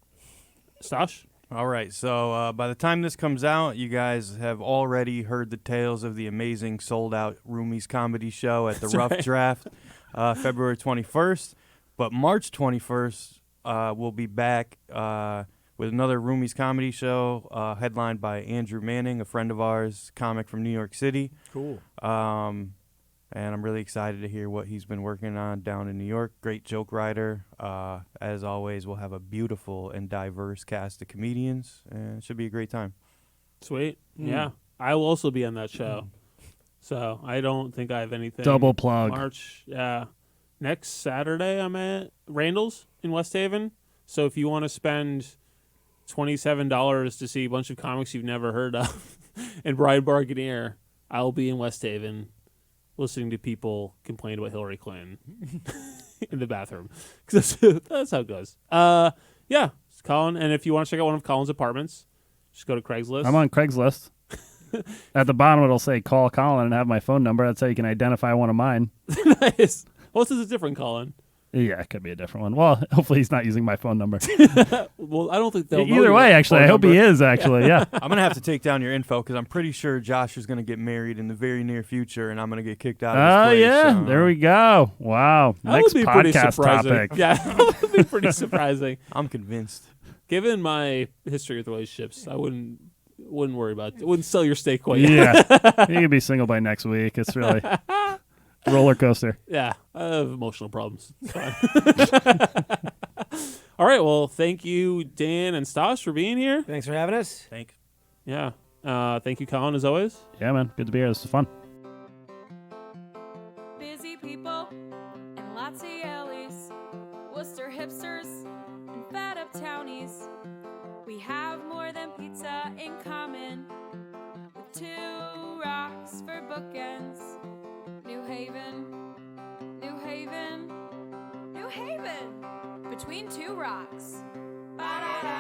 Stosh? All right, so by the time this comes out, you guys have already heard the tales of the amazing sold-out Roomies comedy show at the That's Rough right. Draft, February 21st. But March 21st, we'll be back with another Roomies comedy show headlined by Andrew Manning, a friend of ours, comic from New York City. Cool. And I'm really excited to hear what he's been working on down in New York. Great joke writer. As always, we'll have a beautiful and diverse cast of comedians, and it should be a great time. Sweet. Yeah. I will also be on that show. So I don't think I have anything. Double plug. March. Yeah. Next Saturday, I'm at Randall's in West Haven. So if you want to spend $27 to see a bunch of comics you've never heard of and Brian Barganier, I'll be in West Haven listening to people complain about Hillary Clinton in the bathroom. 'Cause that's how it goes. Yeah, it's Colin. And if you want to check out one of Colin's apartments, just go to Craigslist. I'm on Craigslist. At the bottom, it'll say call Colin and have my phone number. That's how you can identify one of mine. Nice. Well, this is a different Colin. Yeah, it could be a different one. Well, hopefully he's not using my phone number. Well, I don't think they'll know Either your way, actually, phone I hope number. he is, actually. Yeah. I'm going to have to take down your info because I'm pretty sure Josh is going to get married in the very near future, and I'm going to get kicked out of his Oh, place. yeah. so- There we go. Wow. That Next would be pretty podcast surprising. topic. Yeah, that would be pretty surprising. I'm convinced. Given my history with relationships, I wouldn't worry about it. Wouldn't sell your steak quite yet. Yeah. You can be single by next week. It's really roller coaster. Yeah, I have emotional problems. It's fine. All right, well, thank you, Dan and Stosh, for being here. Thanks for having us. Thanks. Yeah, thank you, Colin, as always. Yeah, man. Good to be here. This is fun. Busy people and lots of yellies, Worcester hipsters and fed up townies. We have more than pizza in common, with 2 rocks for bookends. New Haven, New Haven, New Haven, between 2 rocks. Ba-da-da.